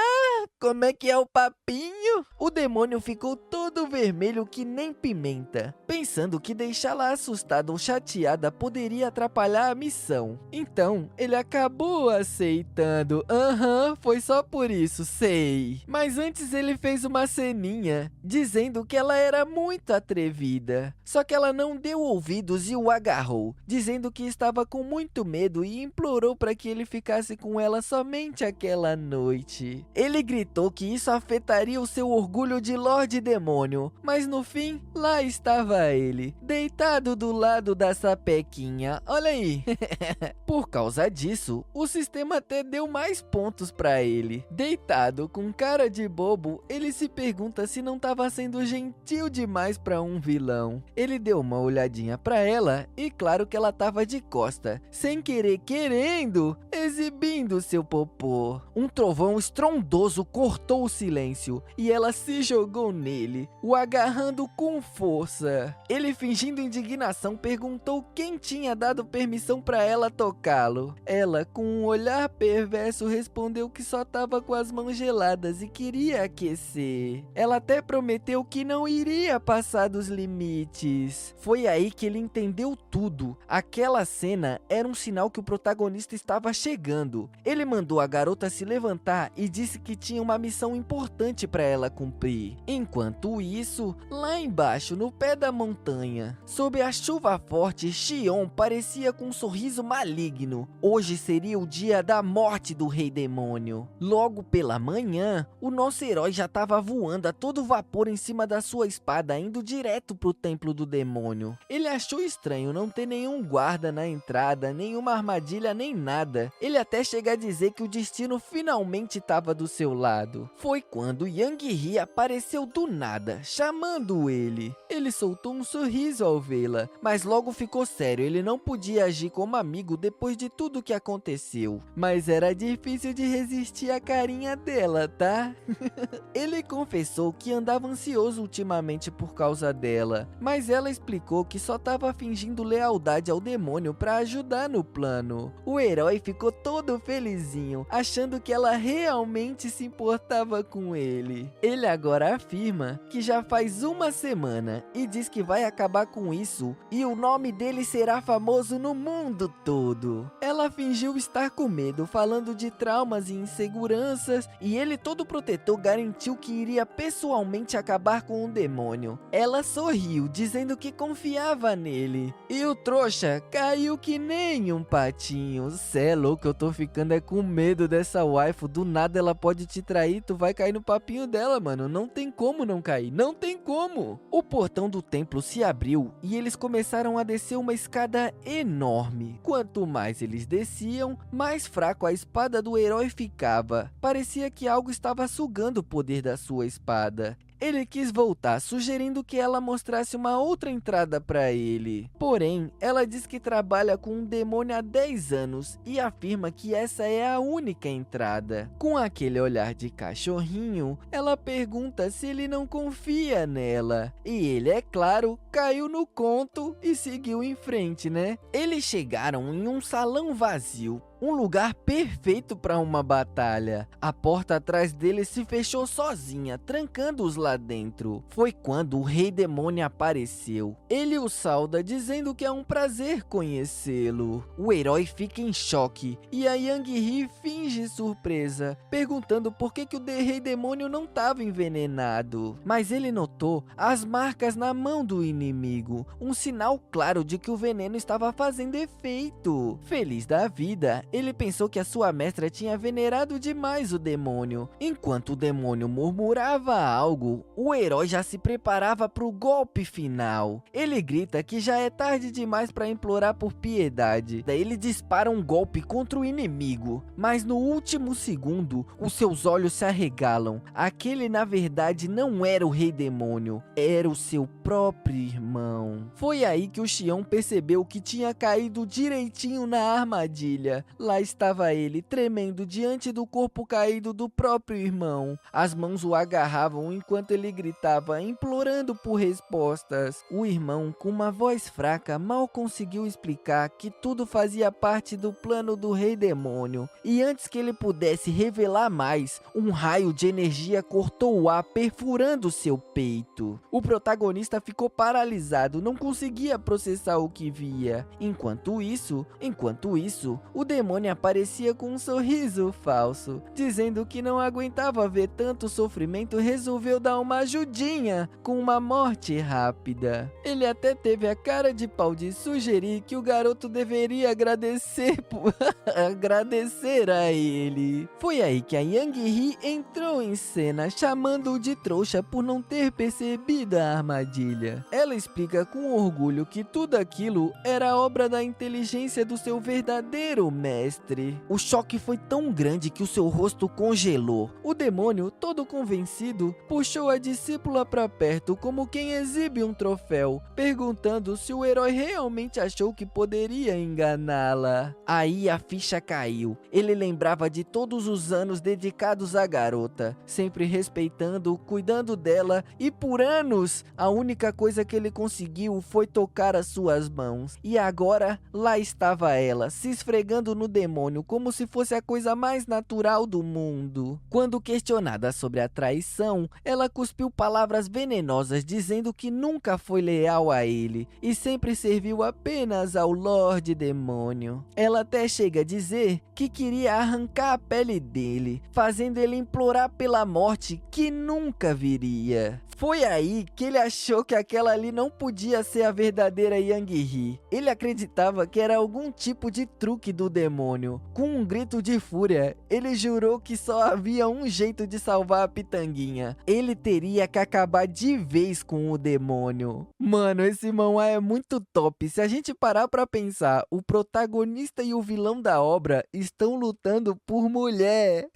Como é que é o papinho? O demônio ficou todo vermelho que nem pimenta, pensando que deixá-la assustada ou chateada poderia atrapalhar a missão. Então, ele acabou aceitando. Foi só por isso, sei. Mas antes ele fez uma ceninha, dizendo que ela era muito atrevida. Só que ela não deu ouvidos e o agarrou, dizendo que estava com muito medo e implorou para que ele ficasse com ela somente aquela noite. Ele gritou que isso afetaria o seu orgulho de Lorde Demônio, mas no fim, lá estava ele, deitado do lado da sapequinha, olha aí. Por causa disso, o sistema até deu mais pontos pra ele. Deitado com cara de bobo, ele se pergunta se não estava sendo gentil demais pra um vilão. Ele deu uma olhadinha pra ela e claro que ela tava de costa, sem querer querendo, exibindo seu popô. Um trovão estrondoso cortou o silêncio e ela se jogou nele, o agarrando com força. Ele, fingindo indignação, perguntou quem tinha dado permissão pra ela tocá-lo. Ela, com um olhar perverso, respondeu que só tava com as mãos geladas e queria aquecer. Ela até prometeu que não iria passar dos limites. Foi aí que ele entendeu tudo. Aquela cena era um sinal que o protagonista estava chegando. Ele mandou a garota se levantar e disse que tinha uma missão importante para ela cumprir. Enquanto isso, lá embaixo, no pé da montanha, sob a chuva forte, Xion parecia com um sorriso maligno. Hoje seria o dia da morte do Rei Demônio. Logo pela manhã, o nosso herói já estava voando a todo vapor em cima da sua espada, indo direto pro templo do demônio. Ele achou estranho não ter nenhum guarda na entrada, nenhuma armadilha nem nada. Ele até chega a dizer que o destino finalmente estava do seu lado. Foi quando Yang He apareceu do nada, chamando ele. Ele soltou um sorriso ao vê-la, mas logo ficou sério, ele não podia agir como amigo depois de tudo que aconteceu. Mas era difícil de resistir à carinha dela, tá? Ele confessou que andava ansioso ultimamente por causa dela, mas ela explicou que só estava fingindo lealdade ao demônio para ajudar no plano. O herói ficou todo felizinho, achando que ela realmente se importava com ele. Ele agora afirma que já faz uma semana e diz que vai acabar com isso e o nome dele será famoso no mundo todo. Ela fingiu estar com medo, falando de traumas e inseguranças, e ele, todo protetor, garantiu que iria pessoalmente acabar com o demônio. Ela sorriu, dizendo que confiava nele, e o trouxa caiu que nem um patinho. Cê é louco, eu tô ficando com medo dessa waifu. Do nada ela pode te trair, tu vai cair no papinho dela, mano. Não tem como não cair, não tem como. O portão do templo se abriu e eles começaram a descer uma escada enorme. Quanto mais eles desciam, mais fraco a espada do herói ficava. Parecia que algo estava sugando o poder da sua espada. Ele quis voltar, sugerindo que ela mostrasse uma outra entrada para ele. Porém, ela diz que trabalha com um demônio há 10 anos e afirma que essa é a única entrada. Com aquele olhar de cachorrinho, ela pergunta se ele não confia nela. E ele, é claro, caiu no conto e seguiu em frente, né? Eles chegaram em um salão vazio. Um lugar perfeito para uma batalha. A porta atrás dele se fechou sozinha, trancando-os lá dentro. Foi quando o Rei Demônio apareceu. Ele o sauda, dizendo que é um prazer conhecê-lo. O herói fica em choque e a Yang He finge surpresa, perguntando por que o Rei Demônio não estava envenenado. Mas ele notou as marcas na mão do inimigo, um sinal claro de que o veneno estava fazendo efeito. Feliz da vida, ele pensou que a sua mestra tinha venerado demais o demônio. Enquanto o demônio murmurava algo, o herói já se preparava para o golpe final. Ele grita que já é tarde demais para implorar por piedade. Daí ele dispara um golpe contra o inimigo, mas no último segundo, os seus olhos se arregalam. Aquele, na verdade, não era o Rei Demônio, era o seu próprio irmão. Foi aí que o Xion percebeu que tinha caído direitinho na armadilha. Lá estava ele, tremendo diante do corpo caído do próprio irmão. As mãos o agarravam enquanto ele gritava, implorando por respostas. O irmão, com uma voz fraca, mal conseguiu explicar que tudo fazia parte do plano do Rei Demônio. E antes que ele pudesse revelar mais, um raio de energia cortou o ar, perfurando seu peito. O protagonista ficou paralisado, não conseguia processar o que via. Enquanto isso, o demônio demônio aparecia com um sorriso falso, dizendo que não aguentava ver tanto sofrimento e resolveu dar uma ajudinha com uma morte rápida. Ele até teve a cara de pau de sugerir que o garoto deveria agradecer agradecer a ele. Foi aí que a Yang Hee entrou em cena, chamando-o de trouxa por não ter percebido a armadilha. Ela explica com orgulho que tudo aquilo era obra da inteligência do seu verdadeiro mestre. O choque foi tão grande que o seu rosto congelou. O demônio, todo convencido, puxou a discípula para perto como quem exibe um troféu, perguntando se o herói realmente achou que poderia enganá-la. Aí a ficha caiu. Ele lembrava de todos os anos dedicados à garota, sempre respeitando, cuidando dela, e por anos a única coisa que ele conseguiu foi tocar as suas mãos. E agora lá estava ela, se esfregando no demônio como se fosse a coisa mais natural do mundo. Quando questionada sobre a traição, ela cuspiu palavras venenosas dizendo que nunca foi leal a ele e sempre serviu apenas ao Lorde Demônio. Ela até chega a dizer que queria arrancar a pele dele, fazendo ele implorar pela morte que nunca viria. Foi aí que ele achou que aquela ali não podia ser a verdadeira Yang Hee. Ele acreditava que era algum tipo de truque do demônio. Com um grito de fúria, ele jurou que só havia um jeito de salvar a Pitanguinha. Ele teria que acabar de vez com o demônio. Mano, esse manhwa é muito top. Se a gente parar pra pensar, o protagonista e o vilão da obra estão lutando por mulher.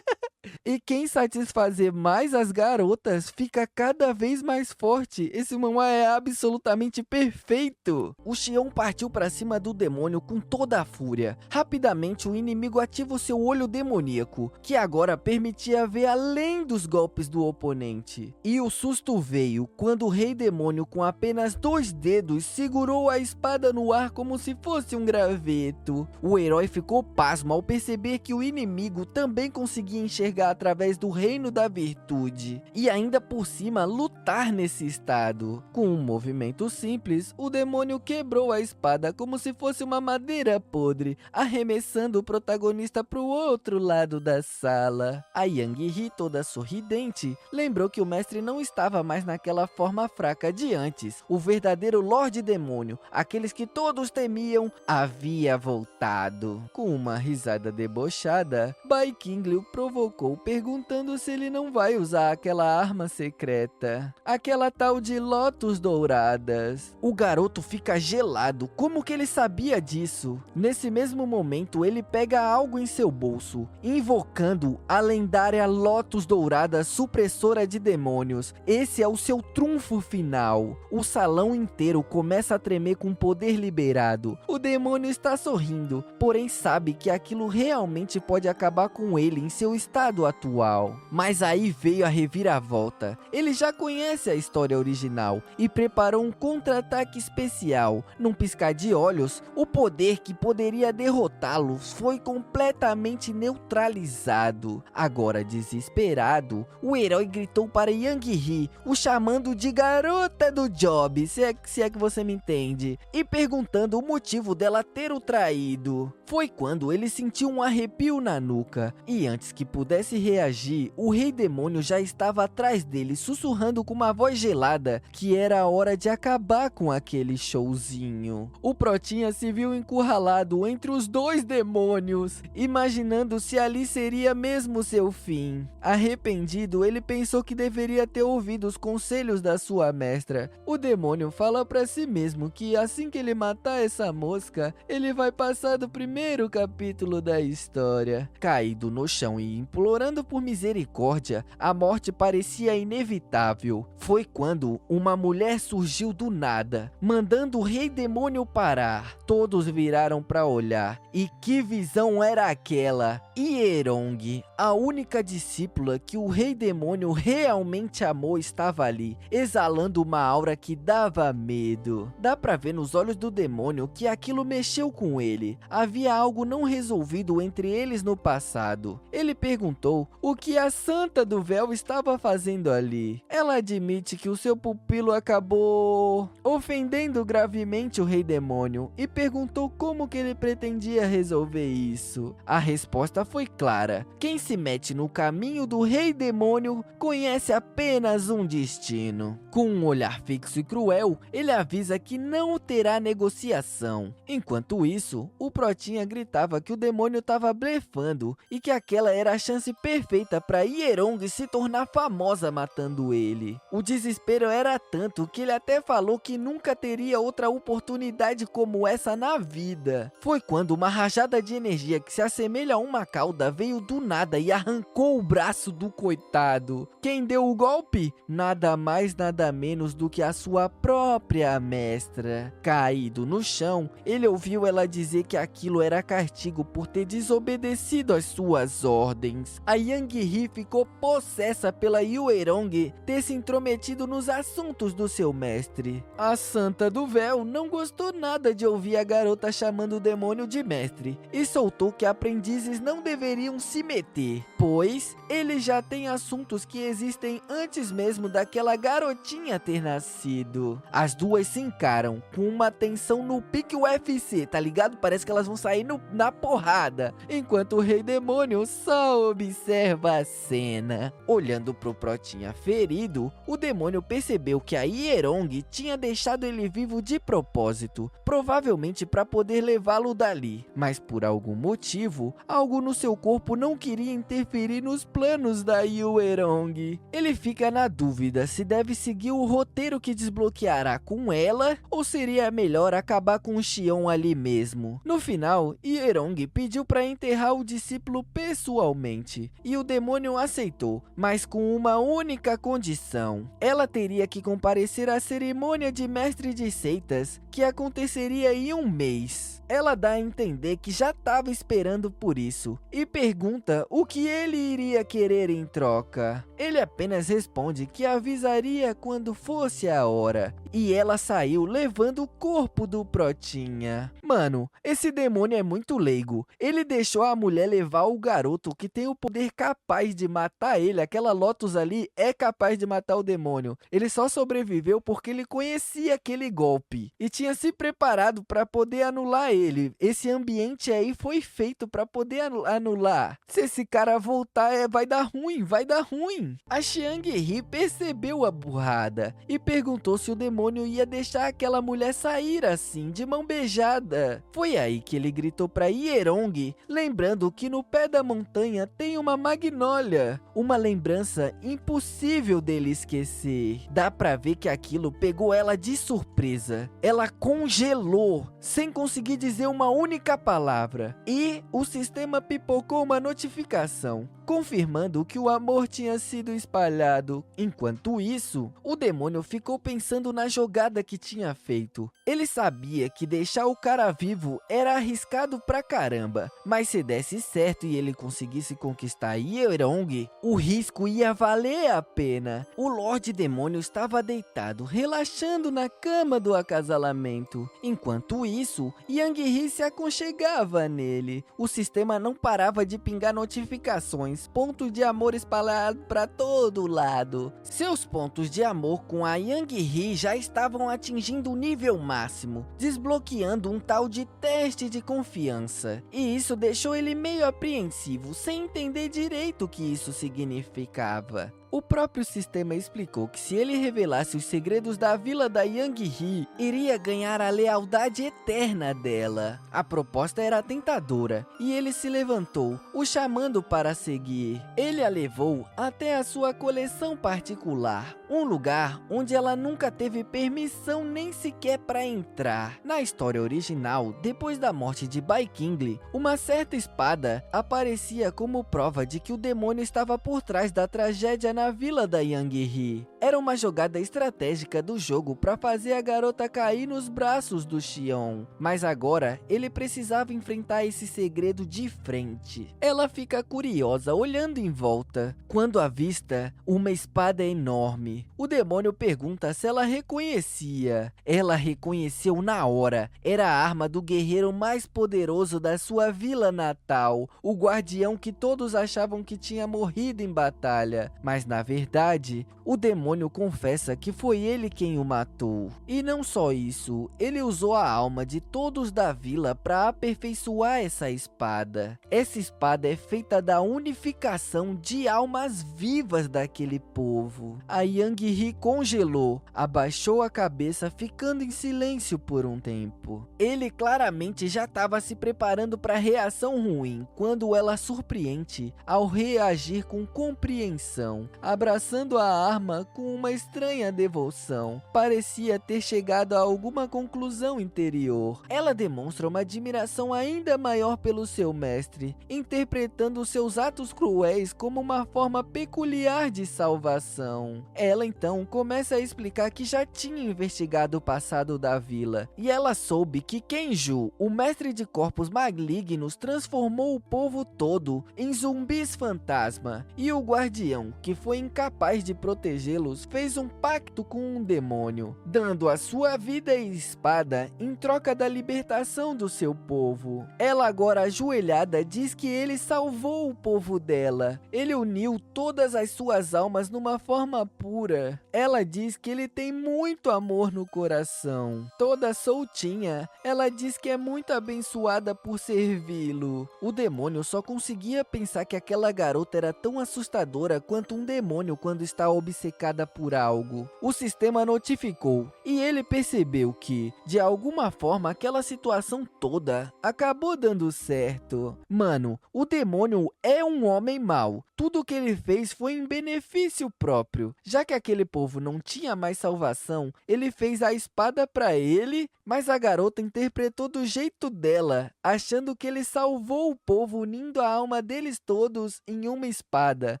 E quem satisfazer mais as garotas fica cada vez mais forte. Esse manhwa é absolutamente perfeito. O Xion partiu para cima do demônio com toda a fúria. Rapidamente o inimigo ativa o seu olho demoníaco, que agora permitia ver além dos golpes do oponente. E o susto veio quando o rei demônio, com apenas 2 dedos, segurou a espada no ar como se fosse um graveto. O herói ficou pasmo ao perceber que o inimigo também conseguia enxergar através do reino da virtude e ainda por cima lutar nesse estado. Com um movimento simples, o demônio quebrou a espada como se fosse uma madeira podre, arremessando o protagonista para o outro lado da sala. A Yang Hee, toda sorridente, lembrou que o mestre não estava mais naquela forma fraca de antes. O verdadeiro Lorde Demônio, aqueles que todos temiam, havia voltado. Com uma risada debochada, Bai Qingli o provocou, perguntando se ele não vai usar aquela arma secreta, aquela tal de Lotus Douradas. O garoto fica gelado, como que ele sabia disso? Nesse mesmo momento, ele pega algo em seu bolso, invocando a lendária Lotus Dourada supressora de demônios. Esse é o seu trunfo final. O salão inteiro começa a tremer com poder liberado. O demônio está sorrindo, porém sabe que aquilo realmente pode acabar com ele em seu estado atual. Mas aí veio a reviravolta. Ele já conhece a história original e preparou um contra-ataque especial. Num piscar de olhos, o poder que poderia derrotá-lo foi completamente neutralizado. Agora desesperado, o herói gritou para Yang Hee, o chamando de garota do job, se é que você me entende, e perguntando o motivo dela ter o traído. Foi quando ele sentiu um arrepio na nuca, e antes que pudesse reagir, o rei demônio já estava atrás dele, sussurrando com uma voz gelada que era a hora de acabar com aquele showzinho. O Protinha se viu encurralado entre os 2 demônios, imaginando se ali seria mesmo seu fim. Arrependido, ele pensou que deveria ter ouvido os conselhos da sua mestra. O demônio fala pra si mesmo que assim que ele matar essa mosca, ele vai passar do primeiro capítulo da história. Caído no chão e implorando por misericórdia, a morte parecia inevitável. Foi quando uma mulher surgiu do nada, mandando o rei demônio parar. Todos viraram para olhar, e que visão era aquela? Hierong, a única discípula que o rei demônio realmente amou, estava ali, exalando uma aura que dava medo. Dá pra ver nos olhos do demônio que aquilo mexeu com ele. Havia algo não resolvido entre eles no passado. Ele perguntou perguntou o que a Santa do Véu estava fazendo ali. Ela admite que o seu pupilo acabou ofendendo gravemente o Rei Demônio e perguntou como que ele pretendia resolver isso. A resposta foi clara: quem se mete no caminho do Rei Demônio conhece apenas um destino. Com um olhar fixo e cruel, ele avisa que não terá negociação. Enquanto isso, o Protinha gritava que o demônio estava blefando e que aquela era a chance perfeita para Hierong se tornar famosa matando ele. O desespero era tanto que ele até falou que nunca teria outra oportunidade como essa na vida. Foi quando uma rajada de energia que se assemelha a uma cauda veio do nada e arrancou o braço do coitado. Quem deu o golpe? Nada mais nada menos do que a sua própria mestra. Caído no chão, ele ouviu ela dizer que aquilo era castigo por ter desobedecido às suas ordens. A Yang He ficou possessa pela Hwelong ter se intrometido nos assuntos do seu mestre. A Santa do Véu não gostou nada de ouvir a garota chamando o demônio de mestre e soltou que aprendizes não deveriam se meter, pois ele já tem assuntos que existem antes mesmo daquela garotinha ter nascido. As duas se encaram com uma tensão no pique UFC, tá ligado? Parece que elas vão sair na porrada, enquanto o Rei Demônio só observa a cena. Olhando pro Protinha ferido, o demônio percebeu que a Hwelong tinha deixado ele vivo de propósito, provavelmente para poder levá-lo dali, mas por algum motivo, algo no seu corpo não queria interferir nos planos da Hwelong. Ele fica na dúvida se deve seguir o roteiro que desbloqueará com ela ou seria melhor acabar com o Xion ali mesmo. No final, Hwelong pediu para enterrar o discípulo pessoalmente e o demônio aceitou, mas com uma única condição: ela teria que comparecer à cerimônia de mestre de seitas que aconteceria em um mês. Ela dá a entender que já estava esperando por isso e pergunta o que ele iria querer em troca. Ele apenas responde que avisaria quando fosse a hora, e ela saiu levando o corpo do Protinha. Mano, esse demônio é muito leigo. Ele deixou a mulher levar o garoto que tem o poder capaz de matar ele. Aquela Lotus ali é capaz de matar o demônio. Ele só sobreviveu porque ele conhecia aquele golpe e tinha se preparado para poder anular ele. Esse ambiente aí foi feito para poder anular. Se esse cara voltar, vai dar ruim, vai dar ruim. A Xiang He percebeu a burrada e perguntou se o demônio ia deixar aquela mulher sair assim, de mão beijada. Foi aí que ele gritou para Hwelong, lembrando que no pé da montanha tem uma magnólia, uma lembrança impossível dele esquecer. Dá pra ver que aquilo pegou ela de surpresa. Ela congelou, sem conseguir dizer uma única palavra, e o sistema pipocou uma notificação, confirmando que o amor tinha sido espalhado. Enquanto isso, o demônio ficou pensando na jogada que tinha feito. Ele sabia que deixar o cara vivo era arriscado pra caramba, mas se desse certo e ele conseguisse conquistar Hwelong, o risco ia valer a pena. O Lorde Demônio estava deitado, relaxando na cama do acasalamento. Enquanto isso, Yang He se aconchegava nele. O sistema não parava de pingar notificações, ponto de amor espalhado para todo lado. Seus pontos de amor com a Yang He já estavam atingindo o nível máximo, desbloqueando um tal de teste de confiança. E isso deixou ele meio apreensivo, sem entender direito o que isso significava. O próprio sistema explicou que se ele revelasse os segredos da vila da Yang He, iria ganhar a lealdade eterna dela. A proposta era tentadora, e ele se levantou, o chamando para seguir. Ele a levou até a sua coleção particular, um lugar onde ela nunca teve permissão nem sequer para entrar. Na história original, depois da morte de Bai Qingli, uma certa espada aparecia como prova de que o demônio estava por trás da tragédia na vila da Young-hee. Era uma jogada estratégica do jogo para fazer a garota cair nos braços do Xion, mas agora ele precisava enfrentar esse segredo de frente. Ela fica curiosa olhando em volta, quando avista uma espada enorme. O demônio pergunta se ela reconhecia. Ela reconheceu na hora. Era a arma do guerreiro mais poderoso da sua vila natal, o guardião que todos achavam que tinha morrido em batalha, mas na verdade, o demônio confessa que foi ele quem o matou. E não só isso, ele usou a alma de todos da vila para aperfeiçoar essa espada. Essa espada é feita da unificação de almas vivas daquele povo. A Young-hee congelou, abaixou a cabeça, ficando em silêncio por um tempo. Ele claramente já estava se preparando para a reação ruim, quando ela surpreende ao reagir com compreensão, abraçando a arma com uma estranha devoção. Parecia ter chegado a alguma conclusão interior. Ela demonstra uma admiração ainda maior pelo seu mestre, interpretando seus atos cruéis como uma forma peculiar de salvação. Ela então começa a explicar que já tinha investigado o passado da vila, e ela soube que Kenju, o mestre de corpos malignos, transformou o povo todo em zumbis fantasma, e o guardião, que foi incapaz de protegê-los, fez um pacto com um demônio, dando a sua vida e espada em troca da libertação do seu povo. Ela agora ajoelhada diz que ele salvou o povo dela. Ele uniu todas as suas almas numa forma pura. Ela diz que ele tem muito amor no coração. Toda soltinha, ela diz que é muito abençoada por servi-lo. O demônio só conseguia pensar que aquela garota era tão assustadora quanto um demônio quando está obcecada por algo. O sistema notificou e ele percebeu que, de alguma forma, aquela situação toda acabou dando certo. Mano, o demônio é um homem mau. Tudo o que ele fez foi em benefício próprio. Já que aquele povo não tinha mais salvação, ele fez a espada para ele, mas a garota interpretou do jeito dela, achando que ele salvou o povo unindo a alma deles todos em uma espada.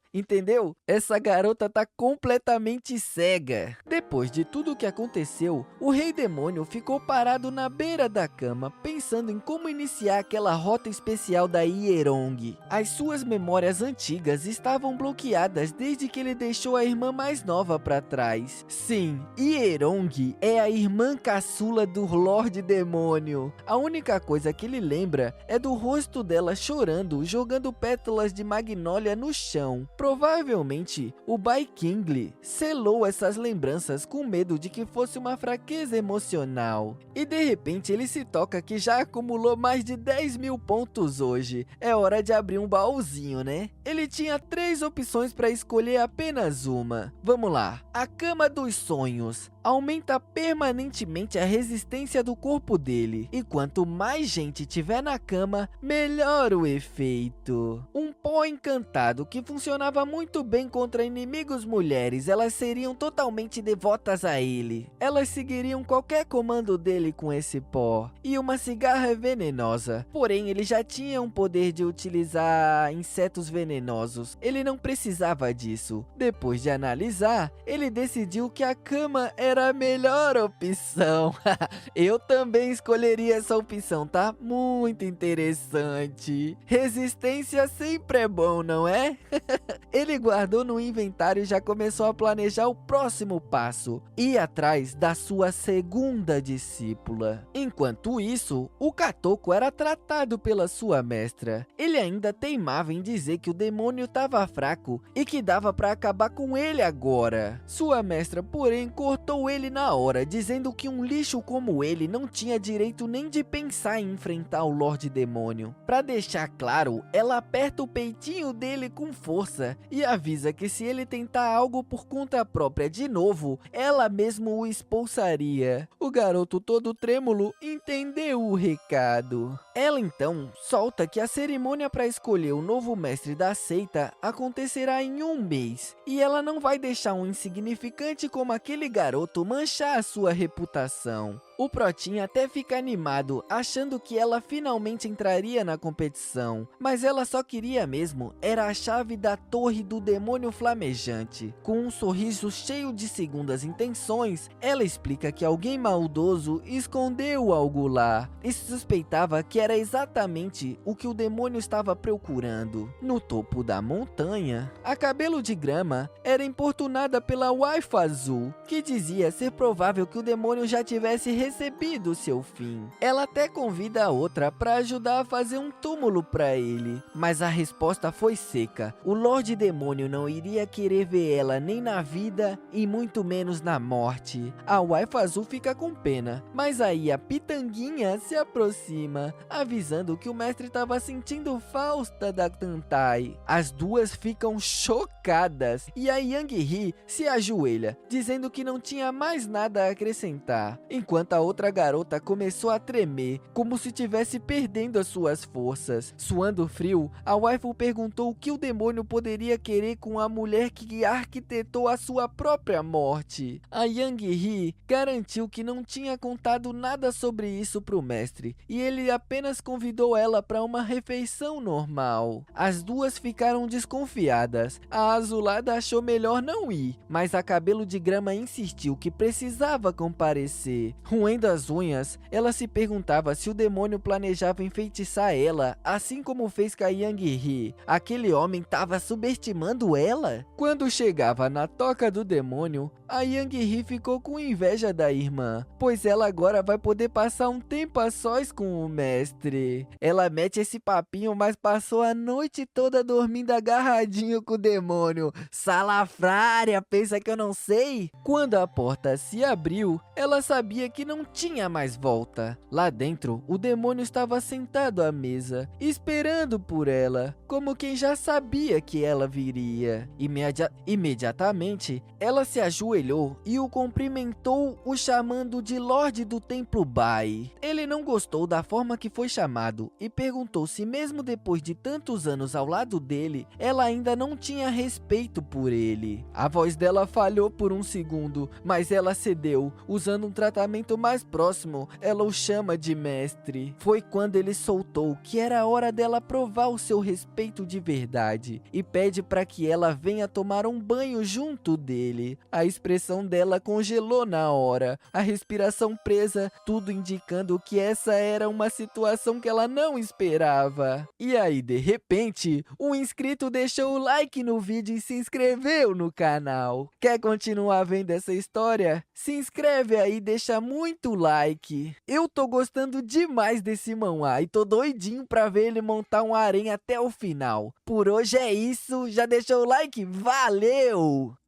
Entendeu? Essa garota tá completamente cega. Depois de tudo o que aconteceu, o rei demônio ficou parado na beira da cama, pensando em como iniciar aquela rota especial da Hierong. As suas memórias antigas estavam bloqueadas desde que ele deixou a irmã mais nova para trás. Sim, Hierong é a irmã caçula do Lorde Demônio. A única coisa que ele lembra é do rosto dela chorando, jogando pétalas de magnólia no chão. Provavelmente, o Bai King selou essas lembranças com medo de que fosse uma fraqueza emocional. E de repente ele se toca que já acumulou mais de 10.000 pontos hoje. É hora de abrir um baúzinho, né? Ele tinha 3 opções para escolher apenas uma. Vamos lá. A Cama dos Sonhos aumenta permanentemente a resistência do corpo dele, e quanto mais gente tiver na cama, melhor o efeito. Um pó encantado que funcionava muito bem contra inimigos mulheres, elas seriam totalmente devotas a ele. Elas seguiriam qualquer comando dele com esse pó. E uma cigarra venenosa, porém ele já tinha um poder de utilizar insetos venenosos. Ele não precisava disso. Depois de analisar, ele decidiu que a cama era a melhor opção. Eu também escolheria essa opção, tá? Muito interessante. Resistência sempre é bom, não é? Ele guardou no inventário e já começou a planejar o próximo passo, ir atrás da sua segunda discípula. Enquanto isso, o Katoko era tratado pela sua mestra. Ele ainda teimava em dizer que o demônio estava fraco e que dava para acabar com ele agora. Sua mestra, porém, cortou ele na hora, dizendo que um lixo como ele não tinha direito nem de pensar em enfrentar o Lorde Demônio. Para deixar claro, ela aperta o peitinho dele com força e avisa que se ele tentar algo por conta própria de novo, ela mesmo o expulsaria. O garoto todo trêmulo entendeu o recado. Ela então solta que a cerimônia para escolher o novo mestre da seita acontecerá em 1 mês, e ela não vai deixar um insignificante como aquele garoto manchar a sua reputação. O Protinha até fica animado, achando que ela finalmente entraria na competição, mas ela só queria mesmo era a chave da torre do demônio flamejante. Com um sorriso cheio de segundas intenções, ela explica que alguém maldoso escondeu algo lá e suspeitava que era exatamente o que o demônio estava procurando. No topo da montanha, a Cabelo de Grama era importunada pela Waifu Azul, que dizia ser provável que o demônio já tivesse recebido seu fim. Ela até convida a outra para ajudar a fazer um túmulo para ele, mas a resposta foi seca. O Lorde Demônio não iria querer ver ela nem na vida e muito menos na morte. A Waifu Azul fica com pena, mas aí a Pitanguinha se aproxima, avisando que o mestre estava sentindo falta da Tantai. As duas ficam chocadas e a Yang He se ajoelha, dizendo que não tinha mais nada a acrescentar, enquanto a outra garota começou a tremer, como se estivesse perdendo as suas forças. Suando frio, a waifu perguntou o que o demônio poderia querer com a mulher que arquitetou a sua própria morte. A Yang He garantiu que não tinha contado nada sobre isso pro mestre, e ele apenas convidou ela para uma refeição normal. As duas ficaram desconfiadas. A Azulada achou melhor não ir, mas a Cabelo de Grama insistiu que precisava comparecer. Roendo as unhas, ela se perguntava se o demônio planejava enfeitiçar ela, assim como fez com a Yang He. Aquele homem estava subestimando ela? Quando chegava na toca do demônio, a Yang He ficou com inveja da irmã, pois ela agora vai poder passar um tempo a sós com o mestre. Ela mete esse papinho, mas passou a noite toda dormindo agarradinho com o demônio. Salafrária, pensa que eu não sei? Quando a porta se abriu, ela sabia que não tinha mais volta. Lá dentro, o demônio estava sentado à mesa, esperando por ela, como quem já sabia que ela viria. Imediatamente, ela se ajoelhou e o cumprimentou, o chamando de Lorde do Templo Bai. Ele não gostou da forma que foi chamado e perguntou se mesmo depois de tantos anos ao lado dele, ela ainda não tinha respeito por ele. A voz dela falhou por um segundo, mas ela cedeu. Usando um tratamento mais próximo, ela o chama de mestre. Foi quando ele soltou que era hora dela provar o seu respeito de verdade e pede para que ela venha tomar um banho junto dele. A expressão dela congelou na hora, a respiração presa, tudo indicando que essa era uma situação que ela não esperava. E aí, de repente, um inscrito deixou o like no vídeo e se inscreveu no canal. Quer continuar vendo essa história? Se inscreve aí e deixa muito like. Eu tô gostando demais desse manhwa e tô doidinho pra ver ele montar um harém até o final. Por hoje é isso, já deixou o like? Valeu!